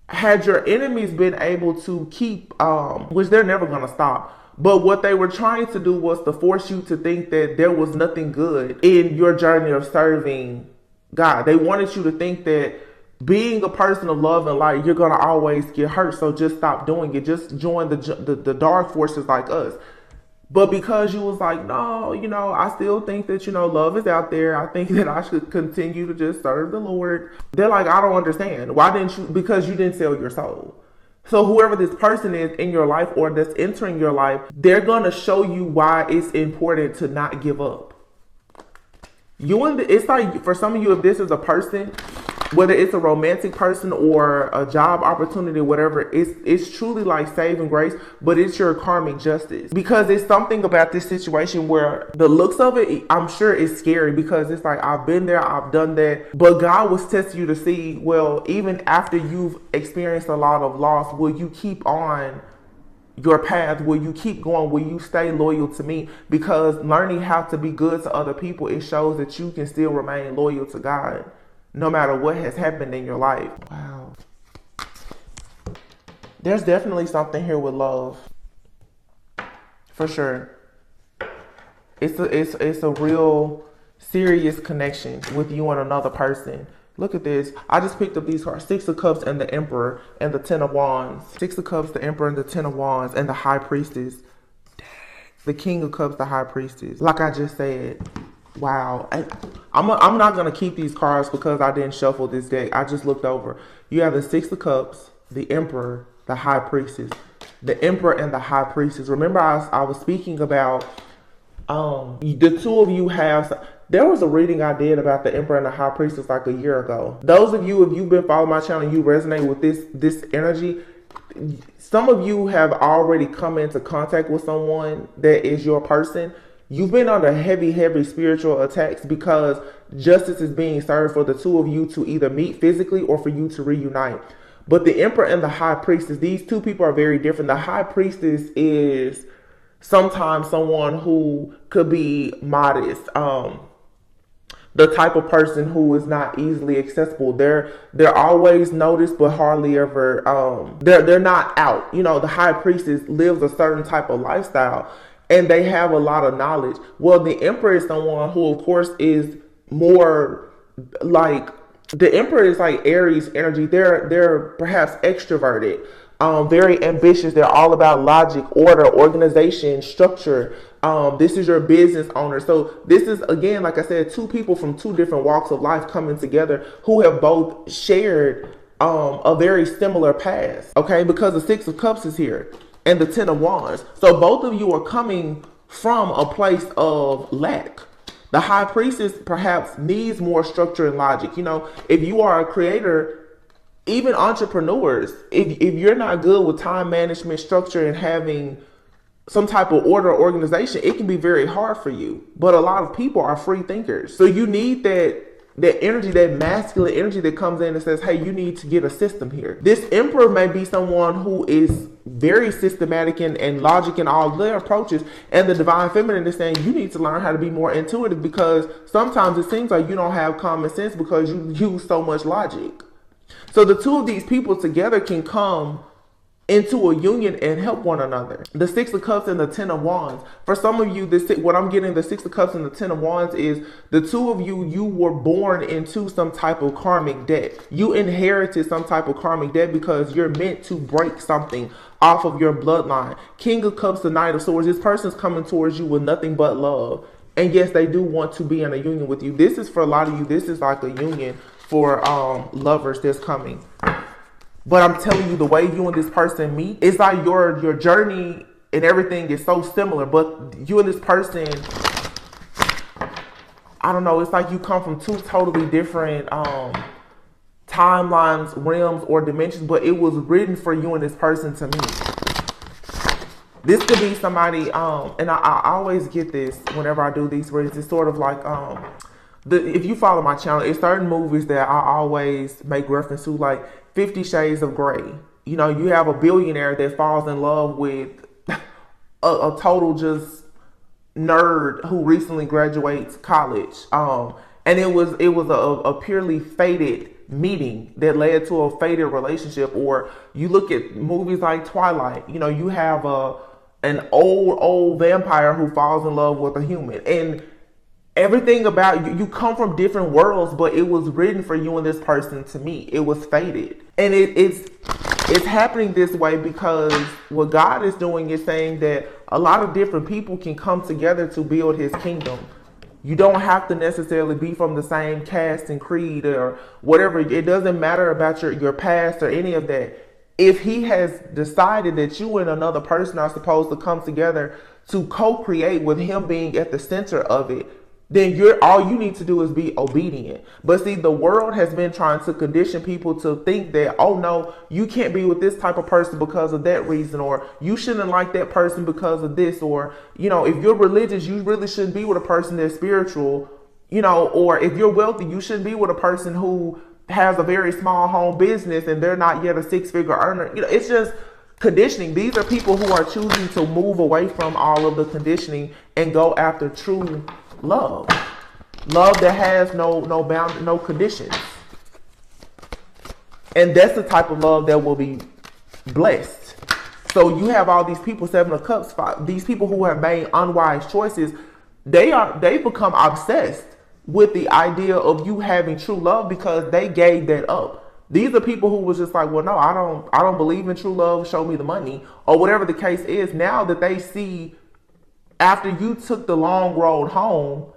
had your enemies been able to keep, which they're never going to stop, but what they were trying to do was to force you to think that there was nothing good in your journey of serving God. They wanted you to think that being a person of love and light, you're going to always get hurt. So just stop doing it. Just join the dark forces like us. But because you was like, no, I still think that, love is out there. I think that I should continue to just serve the Lord. They're like, I don't understand. Why didn't you? Because you didn't sell your soul. So whoever this person is in your life or that's entering your life, they're going to show you why it's important to not give up. It's like, for some of you, if this is a person, whether it's a romantic person or a job opportunity or whatever, it's truly like saving grace, but it's your karmic justice. Because it's something about this situation where the looks of it, I'm sure it's scary, because it's like, I've been there, I've done that. But God was testing you to see, well, even after you've experienced a lot of loss, will you keep on your path? Will you keep going? Will you stay loyal to me? Because learning how to be good to other people, it shows that you can still remain loyal to God, no matter what has happened in your life. Wow. There's definitely something here with love. For sure. It's a real serious connection with you and another person. Look at this. I just picked up these cards. 6 of Cups and the Emperor and the 10 of Wands. 6 of Cups, the Emperor and the 10 of Wands and the High Priestess. The King of Cups, the High Priestess. Like I just said. Wow. I'm not going to keep these cards because I didn't shuffle this deck. I just looked over. You have the 6 of Cups, the Emperor, the High Priestess. The Emperor and the High Priestess. Remember, I was speaking about the two of you have... There was a reading I did about the Emperor and the High Priestess like a year ago. Those of you, if you've been following my channel and you resonate with this energy, some of you have already come into contact with someone that is your person. You've been under heavy spiritual attacks because justice is being served for the two of you to either meet physically or for you to reunite. But the Emperor and the High Priestess, these two people are very different. The High Priestess is sometimes someone who could be modest, the type of person who is not easily accessible. They're always noticed, but hardly ever, they're not out. The High Priestess lives a certain type of lifestyle and they have a lot of knowledge. Well, the Emperor is someone who, of course, is more like, the Emperor is like Aries energy. They're perhaps extroverted. very ambitious. They're all about logic, order, organization, structure. This is your business owner. So this is, again, like I said, two people from two different walks of life coming together who have both shared a very similar past. Okay, because the Six of Cups is here and the Ten of Wands. So both of you are coming from a place of lack. The High Priestess perhaps needs more structure and logic. You know, if you are a creator, even entrepreneurs, if you're not good with time management, structure, and having some type of order or organization, it can be very hard for you. But a lot of people are free thinkers. So you need that energy, that masculine energy that comes in and says, hey, you need to get a system here. This Emperor may be someone who is very systematic and logic in all their approaches. And the Divine Feminine is saying you need to learn how to be more intuitive, because sometimes it seems like you don't have common sense because you use so much logic. So the two of these people together can come into a union and help one another. The Six of Cups and the Ten of Wands. For some of you, what I'm getting, the Six of Cups and the Ten of Wands is the two of you were born into some type of karmic debt. You inherited some type of karmic debt because you're meant to break something off of your bloodline. King of Cups, the Knight of Swords. This person's coming towards you with nothing but love. And yes, they do want to be in a union with you. This is for a lot of you. This is like a union for lovers that's coming. But I'm telling you, the way you and this person meet, it's like your journey and everything is so similar. But you and this person, I don't know, it's like you come from two totally different timelines, realms, or dimensions. But it was written for you and this person to meet. This could be somebody, and I always get this whenever I do these readings. It's sort of like, if you follow my channel, it's certain movies that I always make reference to, like 50 Shades of Grey. You know, you have a billionaire that falls in love with a total just nerd who recently graduates college. And it was a purely fated meeting that led to a fated relationship. Or you look at movies like Twilight, you know, you have an old vampire who falls in love with a human. And everything about you come from different worlds, but it was written for you and this person to meet. It was fated. And it's happening this way because what God is doing is saying that a lot of different people can come together to build his kingdom. You don't have to necessarily be from the same caste and creed or whatever. It doesn't matter about your past or any of that. If he has decided that you and another person are supposed to come together to co-create with him being at the center of it, then all you need to do is be obedient. But see, the world has been trying to condition people to think that, oh no, you can't be with this type of person because of that reason, or you shouldn't like that person because of this, or, you know, if you're religious, you really shouldn't be with a person that's spiritual, you know, or if you're wealthy, you shouldn't be with a person who has a very small home business and they're not yet a six-figure earner. You know, it's just conditioning. These are people who are choosing to move away from all of the conditioning and go after true love that has no conditions. And that's the type of love that will be blessed. So you have all these people, Seven of Cups, these people who have made unwise choices. They become obsessed with the idea of you having true love because they gave that up. These are people who was just like, well, no, I don't believe in true love. Show me the money, or whatever the case is. Now that they see, after you took the long road home,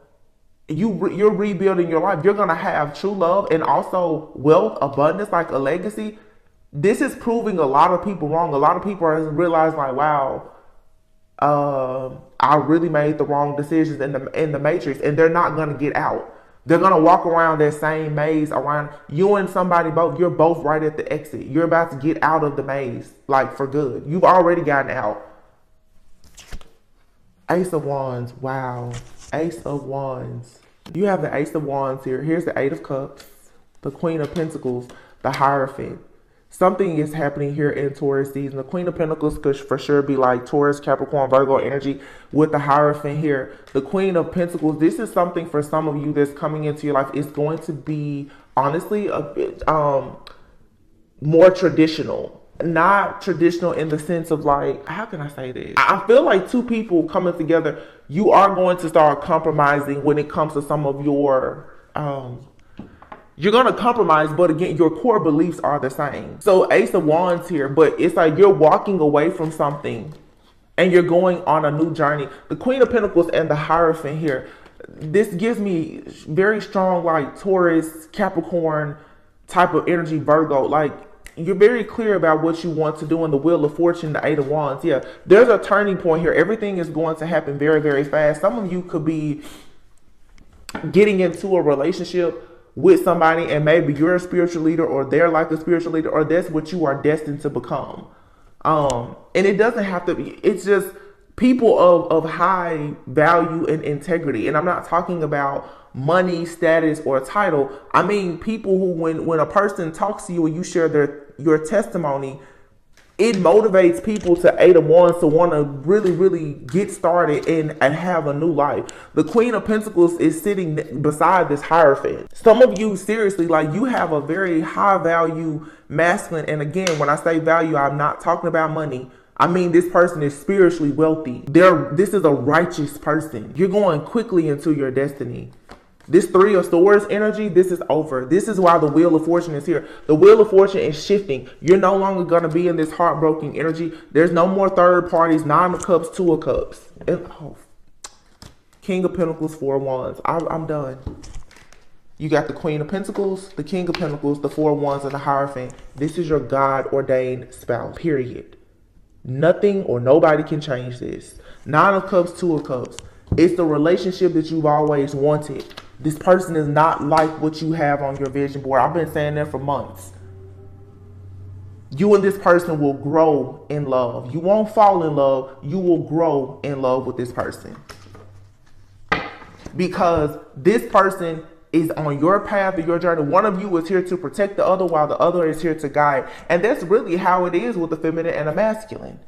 you're rebuilding your life. You're going to have true love and also wealth, abundance, like a legacy. This is proving a lot of people wrong. A lot of people are realizing like, wow, I really made the wrong decisions in the matrix, and they're not going to get out. They're going to walk around that same maze around you and somebody both. You're both right at the exit. You're about to get out of the maze, like for good. You've already gotten out. Ace of Wands. Wow. Ace of Wands. You have the Ace of Wands here. Here's the Eight of Cups, the Queen of Pentacles, the Hierophant. Something is happening here in Taurus season. The Queen of Pentacles could for sure be like Taurus, Capricorn, Virgo energy with the Hierophant here. The Queen of Pentacles, this is something for some of you that's coming into your life. It's going to be, honestly, a bit more traditional. Not traditional in the sense of like, how can I say this? I feel like two people coming together, you are going to start compromising when it comes to some of your You're going to compromise, but again, your core beliefs are the same. So Ace of Wands here, but it's like you're walking away from something and you're going on a new journey. The Queen of Pentacles and the Hierophant here, this gives me very strong like Taurus, Capricorn type of energy, Virgo. Like you're very clear about what you want to do in the Wheel of Fortune, the Eight of Wands. Yeah, there's a turning point here. Everything is going to happen very, very fast. Some of you could be getting into a relationship with somebody and maybe you're a spiritual leader or they're like a spiritual leader or that's what you are destined to become. And it doesn't have to be, it's just people of high value and integrity. And I'm not talking about money, status, or title. I mean, people who, when a person talks to you and you share your testimony, it motivates people to Eight of Wands to want to really, really get started and have a new life. The Queen of Pentacles is sitting beside this Hierophant. Some of you, seriously, like you have a very high value masculine. And again, when I say value, I'm not talking about money. I mean, this person is spiritually wealthy. This is a righteous person. You're going quickly into your destiny. This Three of Swords energy, this is over. This is why the Wheel of Fortune is here. The Wheel of Fortune is shifting. You're no longer going to be in this heartbroken energy. There's no more third parties. Nine of Cups, Two of Cups. King of Pentacles, Four of Wands. I'm done. You got the Queen of Pentacles, the King of Pentacles, the Four of Wands, and the Hierophant. This is your God-ordained spouse, period. Nothing or nobody can change this. Nine of Cups, Two of Cups. It's the relationship that you've always wanted. This person is not like what you have on your vision board. I've been saying that for months. You and this person will grow in love. You won't fall in love. You will grow in love with this person. Because this person is on your path or your journey. One of you is here to protect the other while the other is here to guide. And that's really how it is with the feminine and the masculine.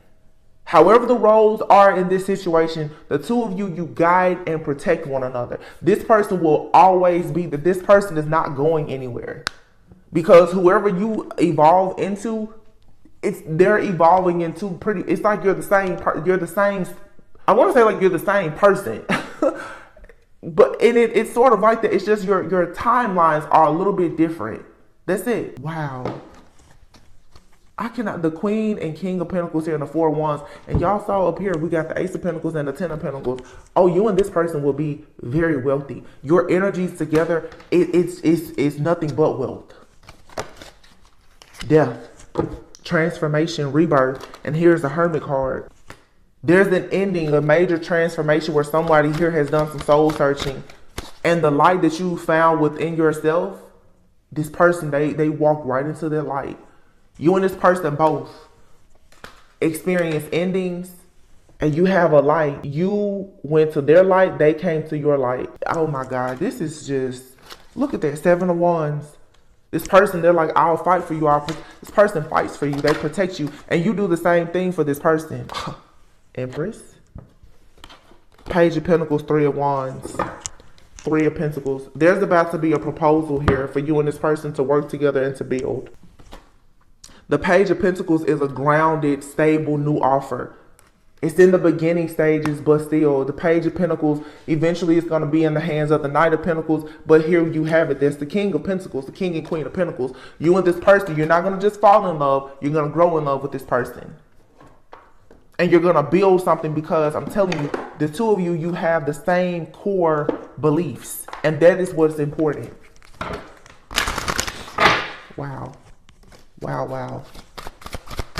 However the roles are in this situation, the two of you, you guide and protect one another. This person will always be that this person is not going anywhere. Because whoever you evolve into, they're evolving into it's like you're the same, I want to say like you're the same person. But it's sort of like that. It's just your timelines are a little bit different. That's it. Wow. I cannot, the Queen and King of Pentacles here and the Four of Wands. And y'all saw up here, we got the Ace of Pentacles and the Ten of Pentacles. Oh, you and this person will be very wealthy. Your energies together, it's nothing but wealth. Death, transformation, rebirth. And here's the Hermit card. There's an ending, a major transformation where somebody here has done some soul searching. And the light that you found within yourself, this person, they walk right into their light. You and this person both experience endings and you have a light. You went to their light, they came to your light. Oh my God, this is just, look at that, Seven of Wands. This person, they're like, I'll fight for you. This person fights for you. They protect you. And you do the same thing for this person. Empress. Page of Pentacles, Three of Wands. Three of Pentacles. There's about to be a proposal here for you and this person to work together and to build. The Page of Pentacles is a grounded, stable, new offer. It's in the beginning stages, but still, the Page of Pentacles eventually is going to be in the hands of the Knight of Pentacles. But here you have it. There's the King of Pentacles, the King and Queen of Pentacles. You and this person, you're not going to just fall in love. You're going to grow in love with this person. And you're going to build something because I'm telling you, the two of you, you have the same core beliefs. And that is what's important. Wow. Wow, wow.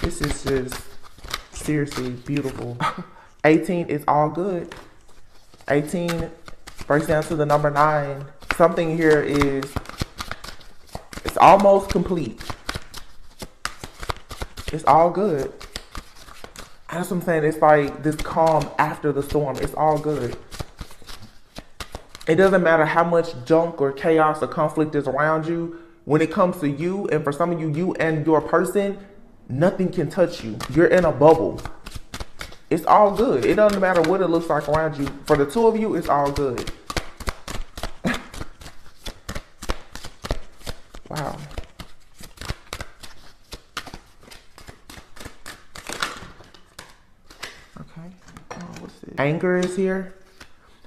This is just seriously beautiful. 18 is all good. 18 breaks down to the number 9. Something here is, it's almost complete. It's all good. That's what I'm saying. It's like this calm after the storm. It's all good. It doesn't matter how much junk or chaos or conflict is around you. When it comes to you, and for some of you, you and your person, nothing can touch you. You're in a bubble. It's all good. It doesn't matter what it looks like around you. For the two of you, it's all good. Wow. Okay. Oh, what's this? Anger is here.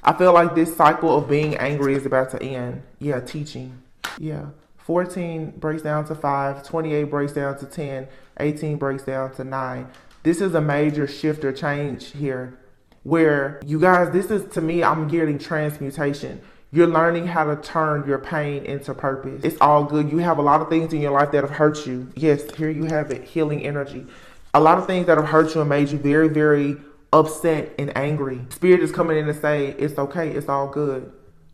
I feel like this cycle of being angry is about to end. Yeah, teaching. Yeah. 14 breaks down to 5, 28 breaks down to 10, 18 breaks down to 9. This is a major shift or change here where you guys, this is, to me, I'm getting transmutation. You're learning how to turn your pain into purpose. It's all good. You have a lot of things in your life that have hurt you. Yes, here you have it, healing energy. A lot of things that have hurt you and made you very, very upset and angry. Spirit is coming in to say, it's okay, it's all good.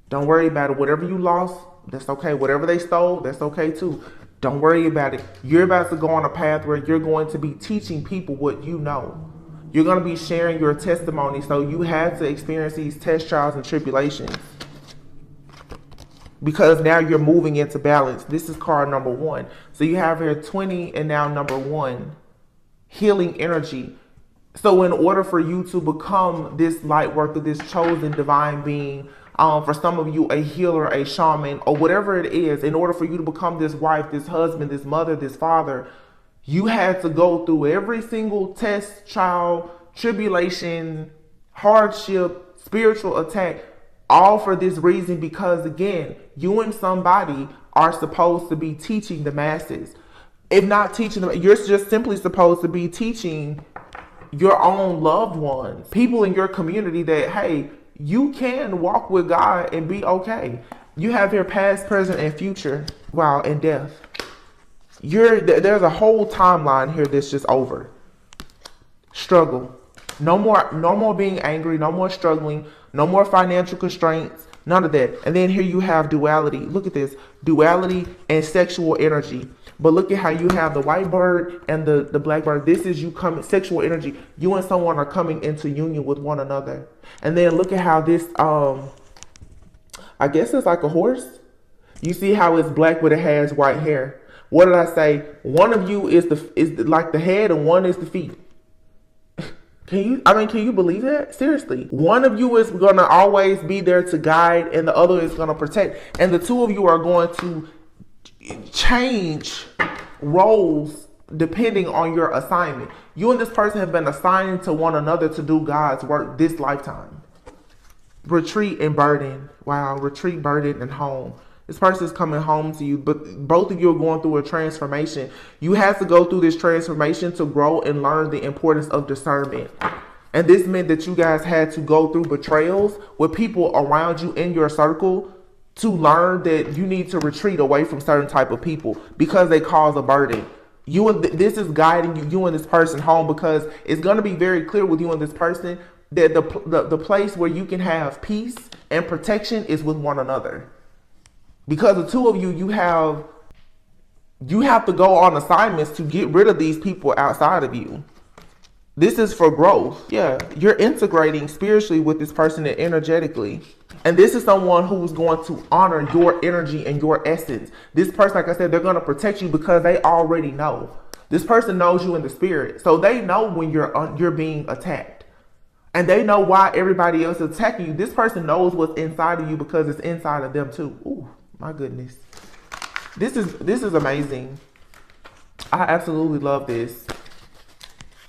Don't worry about it. Whatever you lost, that's okay. Whatever they stole, that's okay too. Don't worry about it. You're about to go on a path where you're going to be teaching people what you know. You're going to be sharing your testimony. So you had to experience these test, trials, and tribulations. Because now you're moving into balance. This is card number 1. So you have here 20 and now number 1. Healing energy. So in order for you to become this light worker, this chosen divine being, for some of you, a healer, a shaman, or whatever it is, in order for you to become this wife, this husband, this mother, this father, you had to go through every single test, trial, tribulation, hardship, spiritual attack, all for this reason, because again, you and somebody are supposed to be teaching the masses. If not teaching them, you're just simply supposed to be teaching your own loved ones, people in your community, that, hey, you can walk with God and be okay. You have your past, present, and future. Wow, and death. There's a whole timeline here that's just over. Struggle. No more being angry, no more struggling, no more financial constraints, none of that. And then here you have duality. Look at this. Duality and sexual energy. But look at how you have the white bird and the black bird. This is you coming, sexual energy. You and someone are coming into union with one another. And then look at how this, I guess it's like a horse. You see how it's black but it has white hair. What did I say? One of you is like the head and one is the feet. Can you believe that? Seriously. One of you is going to always be there to guide and the other is going to protect. And the two of you are going to change roles depending on your assignment. You and this person have been assigned to one another to do God's work this lifetime. Retreat and burden. Wow. Retreat, burden, and home. This person is coming home to you, but both of you are going through a transformation. You have to go through this transformation to grow and learn the importance of discernment. And this meant that you guys had to go through betrayals with people around you in your circle to learn that you need to retreat away from certain type of people because they cause a burden. This is guiding you and this person home, because it's going to be very clear with you and this person that the place where you can have peace and protection is with one another. Because the two of you, you have to go on assignments to get rid of these people outside of you. This is for growth. Yeah, you're integrating spiritually with this person and energetically. And this is someone who's going to honor your energy and your essence. This person, like I said, they're going to protect you because they already know. This person knows you in the spirit. So they know when you're being attacked. And they know why everybody else is attacking you. This person knows what's inside of you because it's inside of them too. Ooh, my goodness. This is amazing. I absolutely love this.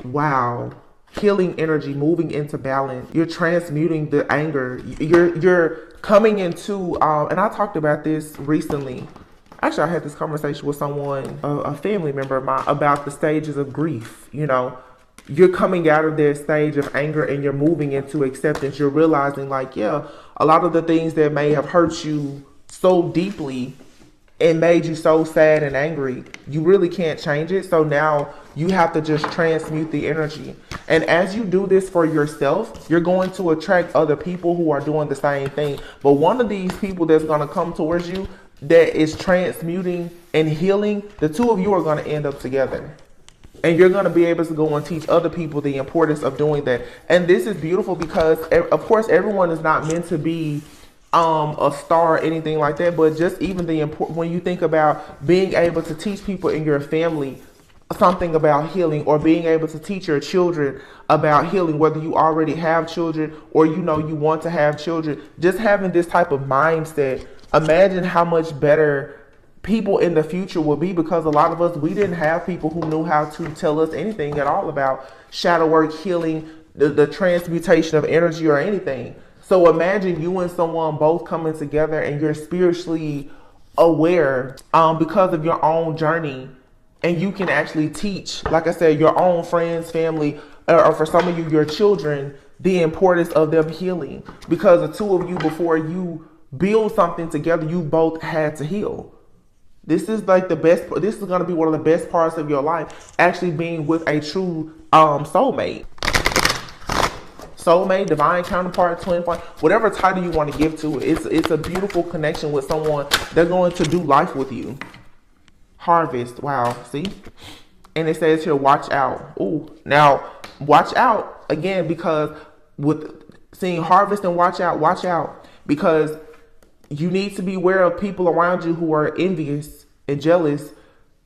Wow. Healing energy, moving into balance. You're transmuting the anger. You're coming into, and I talked about this recently. Actually, I had this conversation with someone, a family member of mine, about the stages of grief. You know, you're coming out of their stage of anger and you're moving into acceptance. You're realizing, like, yeah, a lot of the things that may have hurt you so deeply and made you so sad and angry, you really can't change it. So now you have to just transmute the energy. And as you do this for yourself, you're going to attract other people who are doing the same thing. But one of these people that's going to come towards you that is transmuting and healing, the two of you are going to end up together. And you're going to be able to go and teach other people the importance of doing that. And this is beautiful because, of course, everyone is not meant to be a star or anything like that, but just even the important, when you think about being able to teach people in your family something about healing, or being able to teach your children about healing, whether you already have children or you know you want to have children, just having this type of mindset, imagine how much better people in the future will be, because a lot of us, we didn't have people who knew how to tell us anything at all about shadow work, healing, the transmutation of energy or anything. So imagine you and someone both coming together and you're spiritually aware because of your own journey, and you can actually teach, like I said, your own friends, family, or for some of you, your children, the importance of them healing, because the two of you, before you build something together, you both had to heal. This is like the best. This is going to be one of the best parts of your life, actually being with a true soulmate. Soulmate, divine counterpart, twin flame, whatever title you want to give to it. It's a beautiful connection with someone. They're going to do life with you. Harvest. Wow. See? And it says here, watch out. Ooh. Now, watch out again, because with seeing harvest and watch out, because you need to be aware of people around you who are envious and jealous.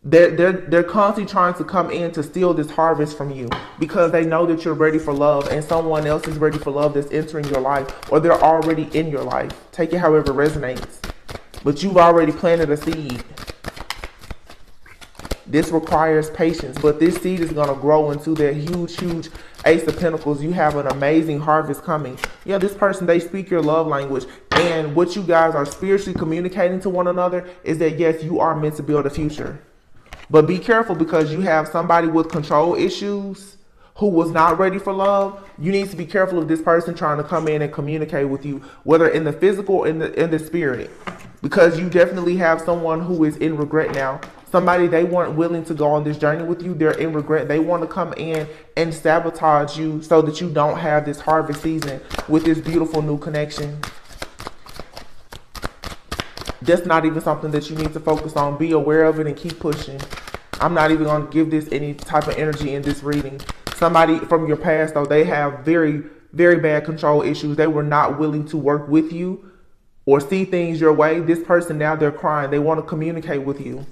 They're constantly trying to come in to steal this harvest from you, because they know that you're ready for love, and someone else is ready for love that's entering your life, or they're already in your life. Take it however it resonates. But you've already planted a seed. This requires patience, but this seed is going to grow into that huge Ace of Pentacles. You have an amazing harvest coming. Yeah, this person, they speak your love language. And what you guys are spiritually communicating to one another is that, yes, you are meant to build a future. But be careful, because you have somebody with control issues who was not ready for love. You need to be careful of this person trying to come in and communicate with you, whether in the physical or in the spirit. Because you definitely have someone who is in regret now. Somebody, they weren't willing to go on this journey with you. They're in regret. They want to come in and sabotage you so that you don't have this harvest season with this beautiful new connection. That's not even something that you need to focus on. Be aware of it and keep pushing. I'm not even going to give this any type of energy in this reading. Somebody from your past, though, they have very, very bad control issues. They were not willing to work with you or see things your way. This person now, they're crying. They want to communicate with you.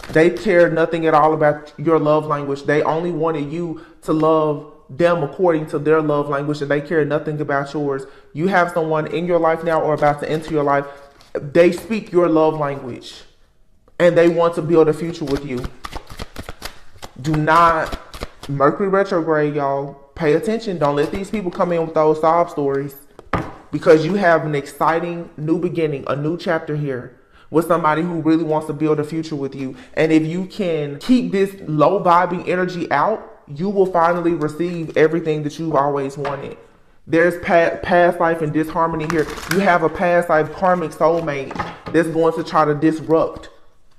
They cared nothing at all about your love language. They only wanted you to love them according to their love language, and they cared nothing about yours. You have someone in your life now, or about to enter your life. They speak your love language, and they want to build a future with you. Do not, Mercury retrograde, y'all. Pay attention. Don't let these people come in with those sob stories, because you have an exciting new beginning, a new chapter here with somebody who really wants to build a future with you. And if you can keep this low vibing energy out, you will finally receive everything that you've always wanted. There's past life and disharmony here. You have a past life karmic soulmate that's going to try to disrupt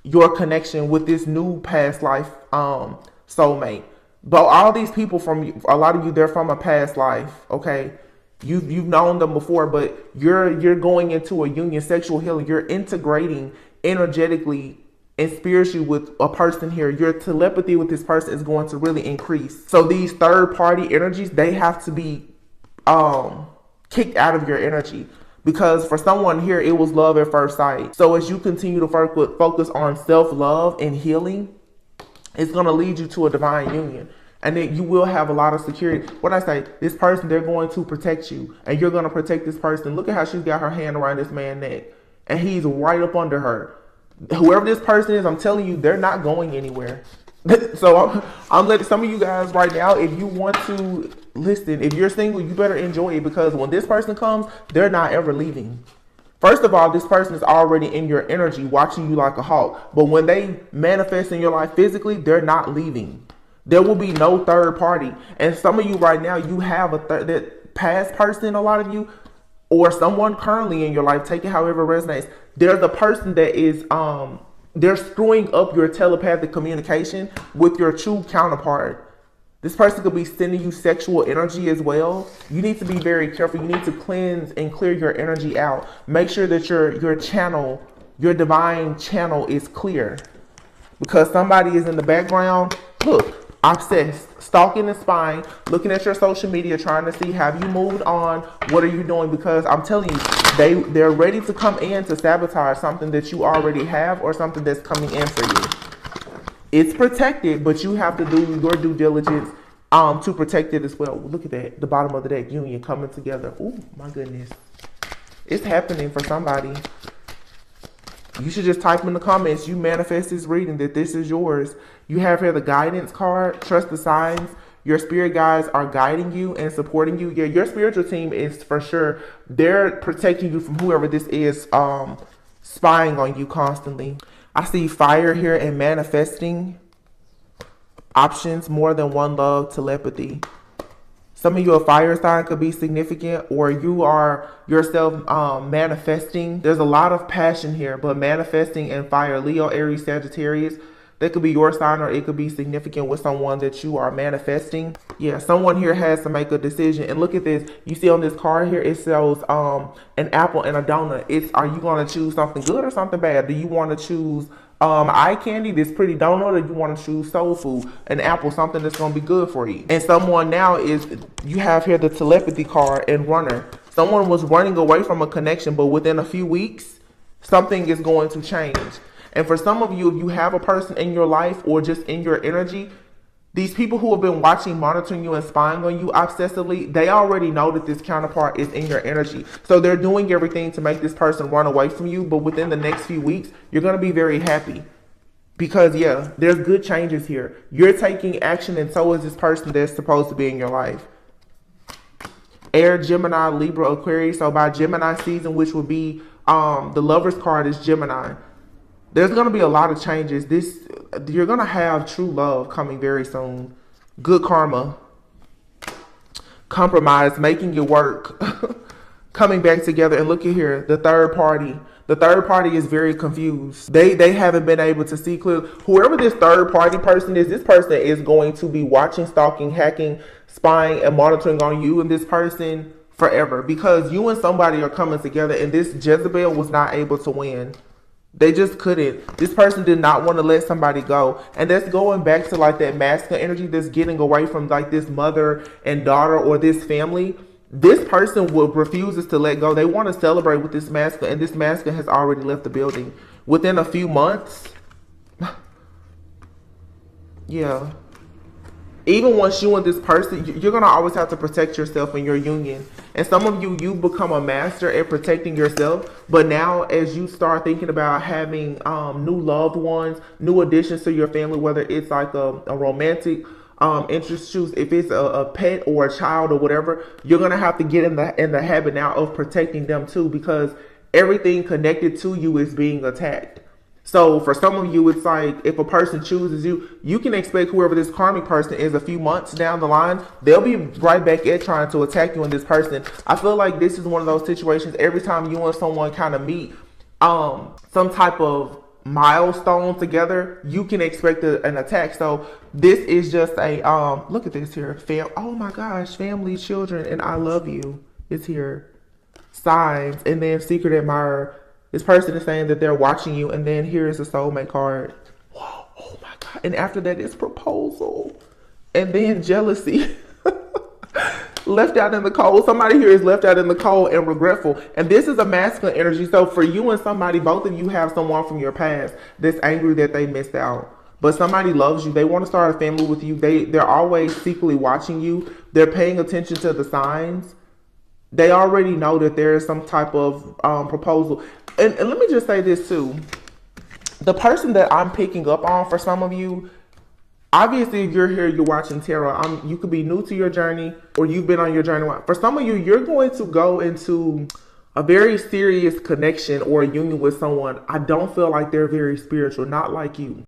your connection with this new past life soulmate. But all these people, from a lot of you, they're from a past life, okay? You've known them before, but you're going into a union, sexual healing. You're integrating energetically and spiritually with a person here. Your telepathy with this person is going to really increase. So these third party energies, they have to be kicked out of your energy, because for someone here, it was love at first sight. So as you continue to focus on self-love and healing, it's going to lead you to a divine union. And then you will have a lot of security. What I say, this person, they're going to protect you, and you're going to protect this person. Look at how she's got her hand around this man's neck, and he's right up under her. Whoever this person is, I'm telling you, they're not going anywhere. So I'm letting some of you guys right now, if you want to listen, if you're single, you better enjoy it, because when this person comes, they're not ever leaving. First of all, this person is already in your energy, watching you like a hawk. But when they manifest in your life physically, they're not leaving. There will be no third party. And some of you right now, you have that past person, a lot of you, or someone currently in your life, take it however it resonates. There's a person that is, they're screwing up your telepathic communication with your true counterpart. This person could be sending you sexual energy as well. You need to be very careful. You need to cleanse and clear your energy out. Make sure that your channel, your divine channel, is clear. Because somebody is in the background, look, obsessed, stalking and spying, looking at your social media, trying to see, have you moved on? What are you doing? Because I'm telling you, they're ready to come in to sabotage something that you already have, or something that's coming in for you. It's protected, but you have to do your due diligence to protect it as well. Look at that, the bottom of the deck, union coming together. Oh my goodness, it's happening for somebody. You should just type in the comments, you manifest this reading, that this is yours. You have here the guidance card, trust the signs. Your spirit guides are guiding you and supporting you. Yeah, your spiritual team is for sure, they're protecting you from whoever this is spying on you constantly. I see fire here and manifesting options, more than one love, telepathy. Some of you, a fire sign could be significant, or you are yourself manifesting. There's a lot of passion here, but manifesting and fire, Leo, Aries, Sagittarius. That could be your sign, or it could be significant with someone that you are manifesting. Yeah, someone here has to make a decision. And look at this. You see on this card here, it shows an apple and a donut. Are you going to choose something good or something bad? Do you want to choose eye candy, this pretty donut, or you want to choose soul food, an apple, something that's going to be good for you? And someone now you have here the telepathy card and runner. Someone was running away from a connection, but within a few weeks, something is going to change. And for some of you, if you have a person in your life or just in your energy, these people who have been watching, monitoring you, and spying on you obsessively, they already know that this counterpart is in your energy. So they're doing everything to make this person run away from you. But within the next few weeks, you're going to be very happy. Because, yeah, there's good changes here. You're taking action, and so is this person that's supposed to be in your life. Air, Gemini, Libra, Aquarius. So by Gemini season, which would be the Lover's card is Gemini. There's going to be a lot of changes. You're going to have true love coming very soon. Good karma. Compromise, making it work. Coming back together. And look at here, the third party. The third party is very confused. They haven't been able to see clearly. Whoever this third party person is, this person is going to be watching, stalking, hacking, spying, and monitoring on you and this person forever. Because you and somebody are coming together, and this Jezebel was not able to win. They just couldn't. This person did not want to let somebody go. And that's going back to like that masculine energy that's getting away from like this mother and daughter or this family. This person refuses to let go. They want to celebrate with this masculine, and this masculine has already left the building. Within a few months. Yeah. Even once you and this person, you're going to always have to protect yourself in your union. And some of you become a master at protecting yourself. But now as you start thinking about having new loved ones, new additions to your family, whether it's like a romantic interest, if it's a pet or a child or whatever, you're going to have to get in the habit now of protecting them too, because everything connected to you is being attacked. So for some of you, it's like if a person chooses you, you can expect whoever this karmic person is a few months down the line, they'll be right back at trying to attack you and this person. I feel like this is one of those situations every time you and someone kind of meet some type of milestone together, you can expect an attack. So this is just a, look at this here. Oh my gosh, family, children, and I love you. It's here. Signs, and then secret admirer. This person is saying that they're watching you, and then here is a soulmate card. Whoa, oh my God. And after that is proposal. And then jealousy. Left out in the cold. Somebody here is left out in the cold and regretful. And this is a masculine energy. So for you and somebody, both of you have someone from your past that's angry that they missed out. But somebody loves you. They want to start a family with you. They're always secretly watching you. They're paying attention to the signs. They already know that there is some type of proposal. And let me just say this too. The person that I'm picking up on for some of you, obviously if you're here, you're watching tarot, you could be new to your journey or you've been on your journey. For some of you, you're going to go into a very serious connection or a union with someone. I don't feel like they're very spiritual, not like you.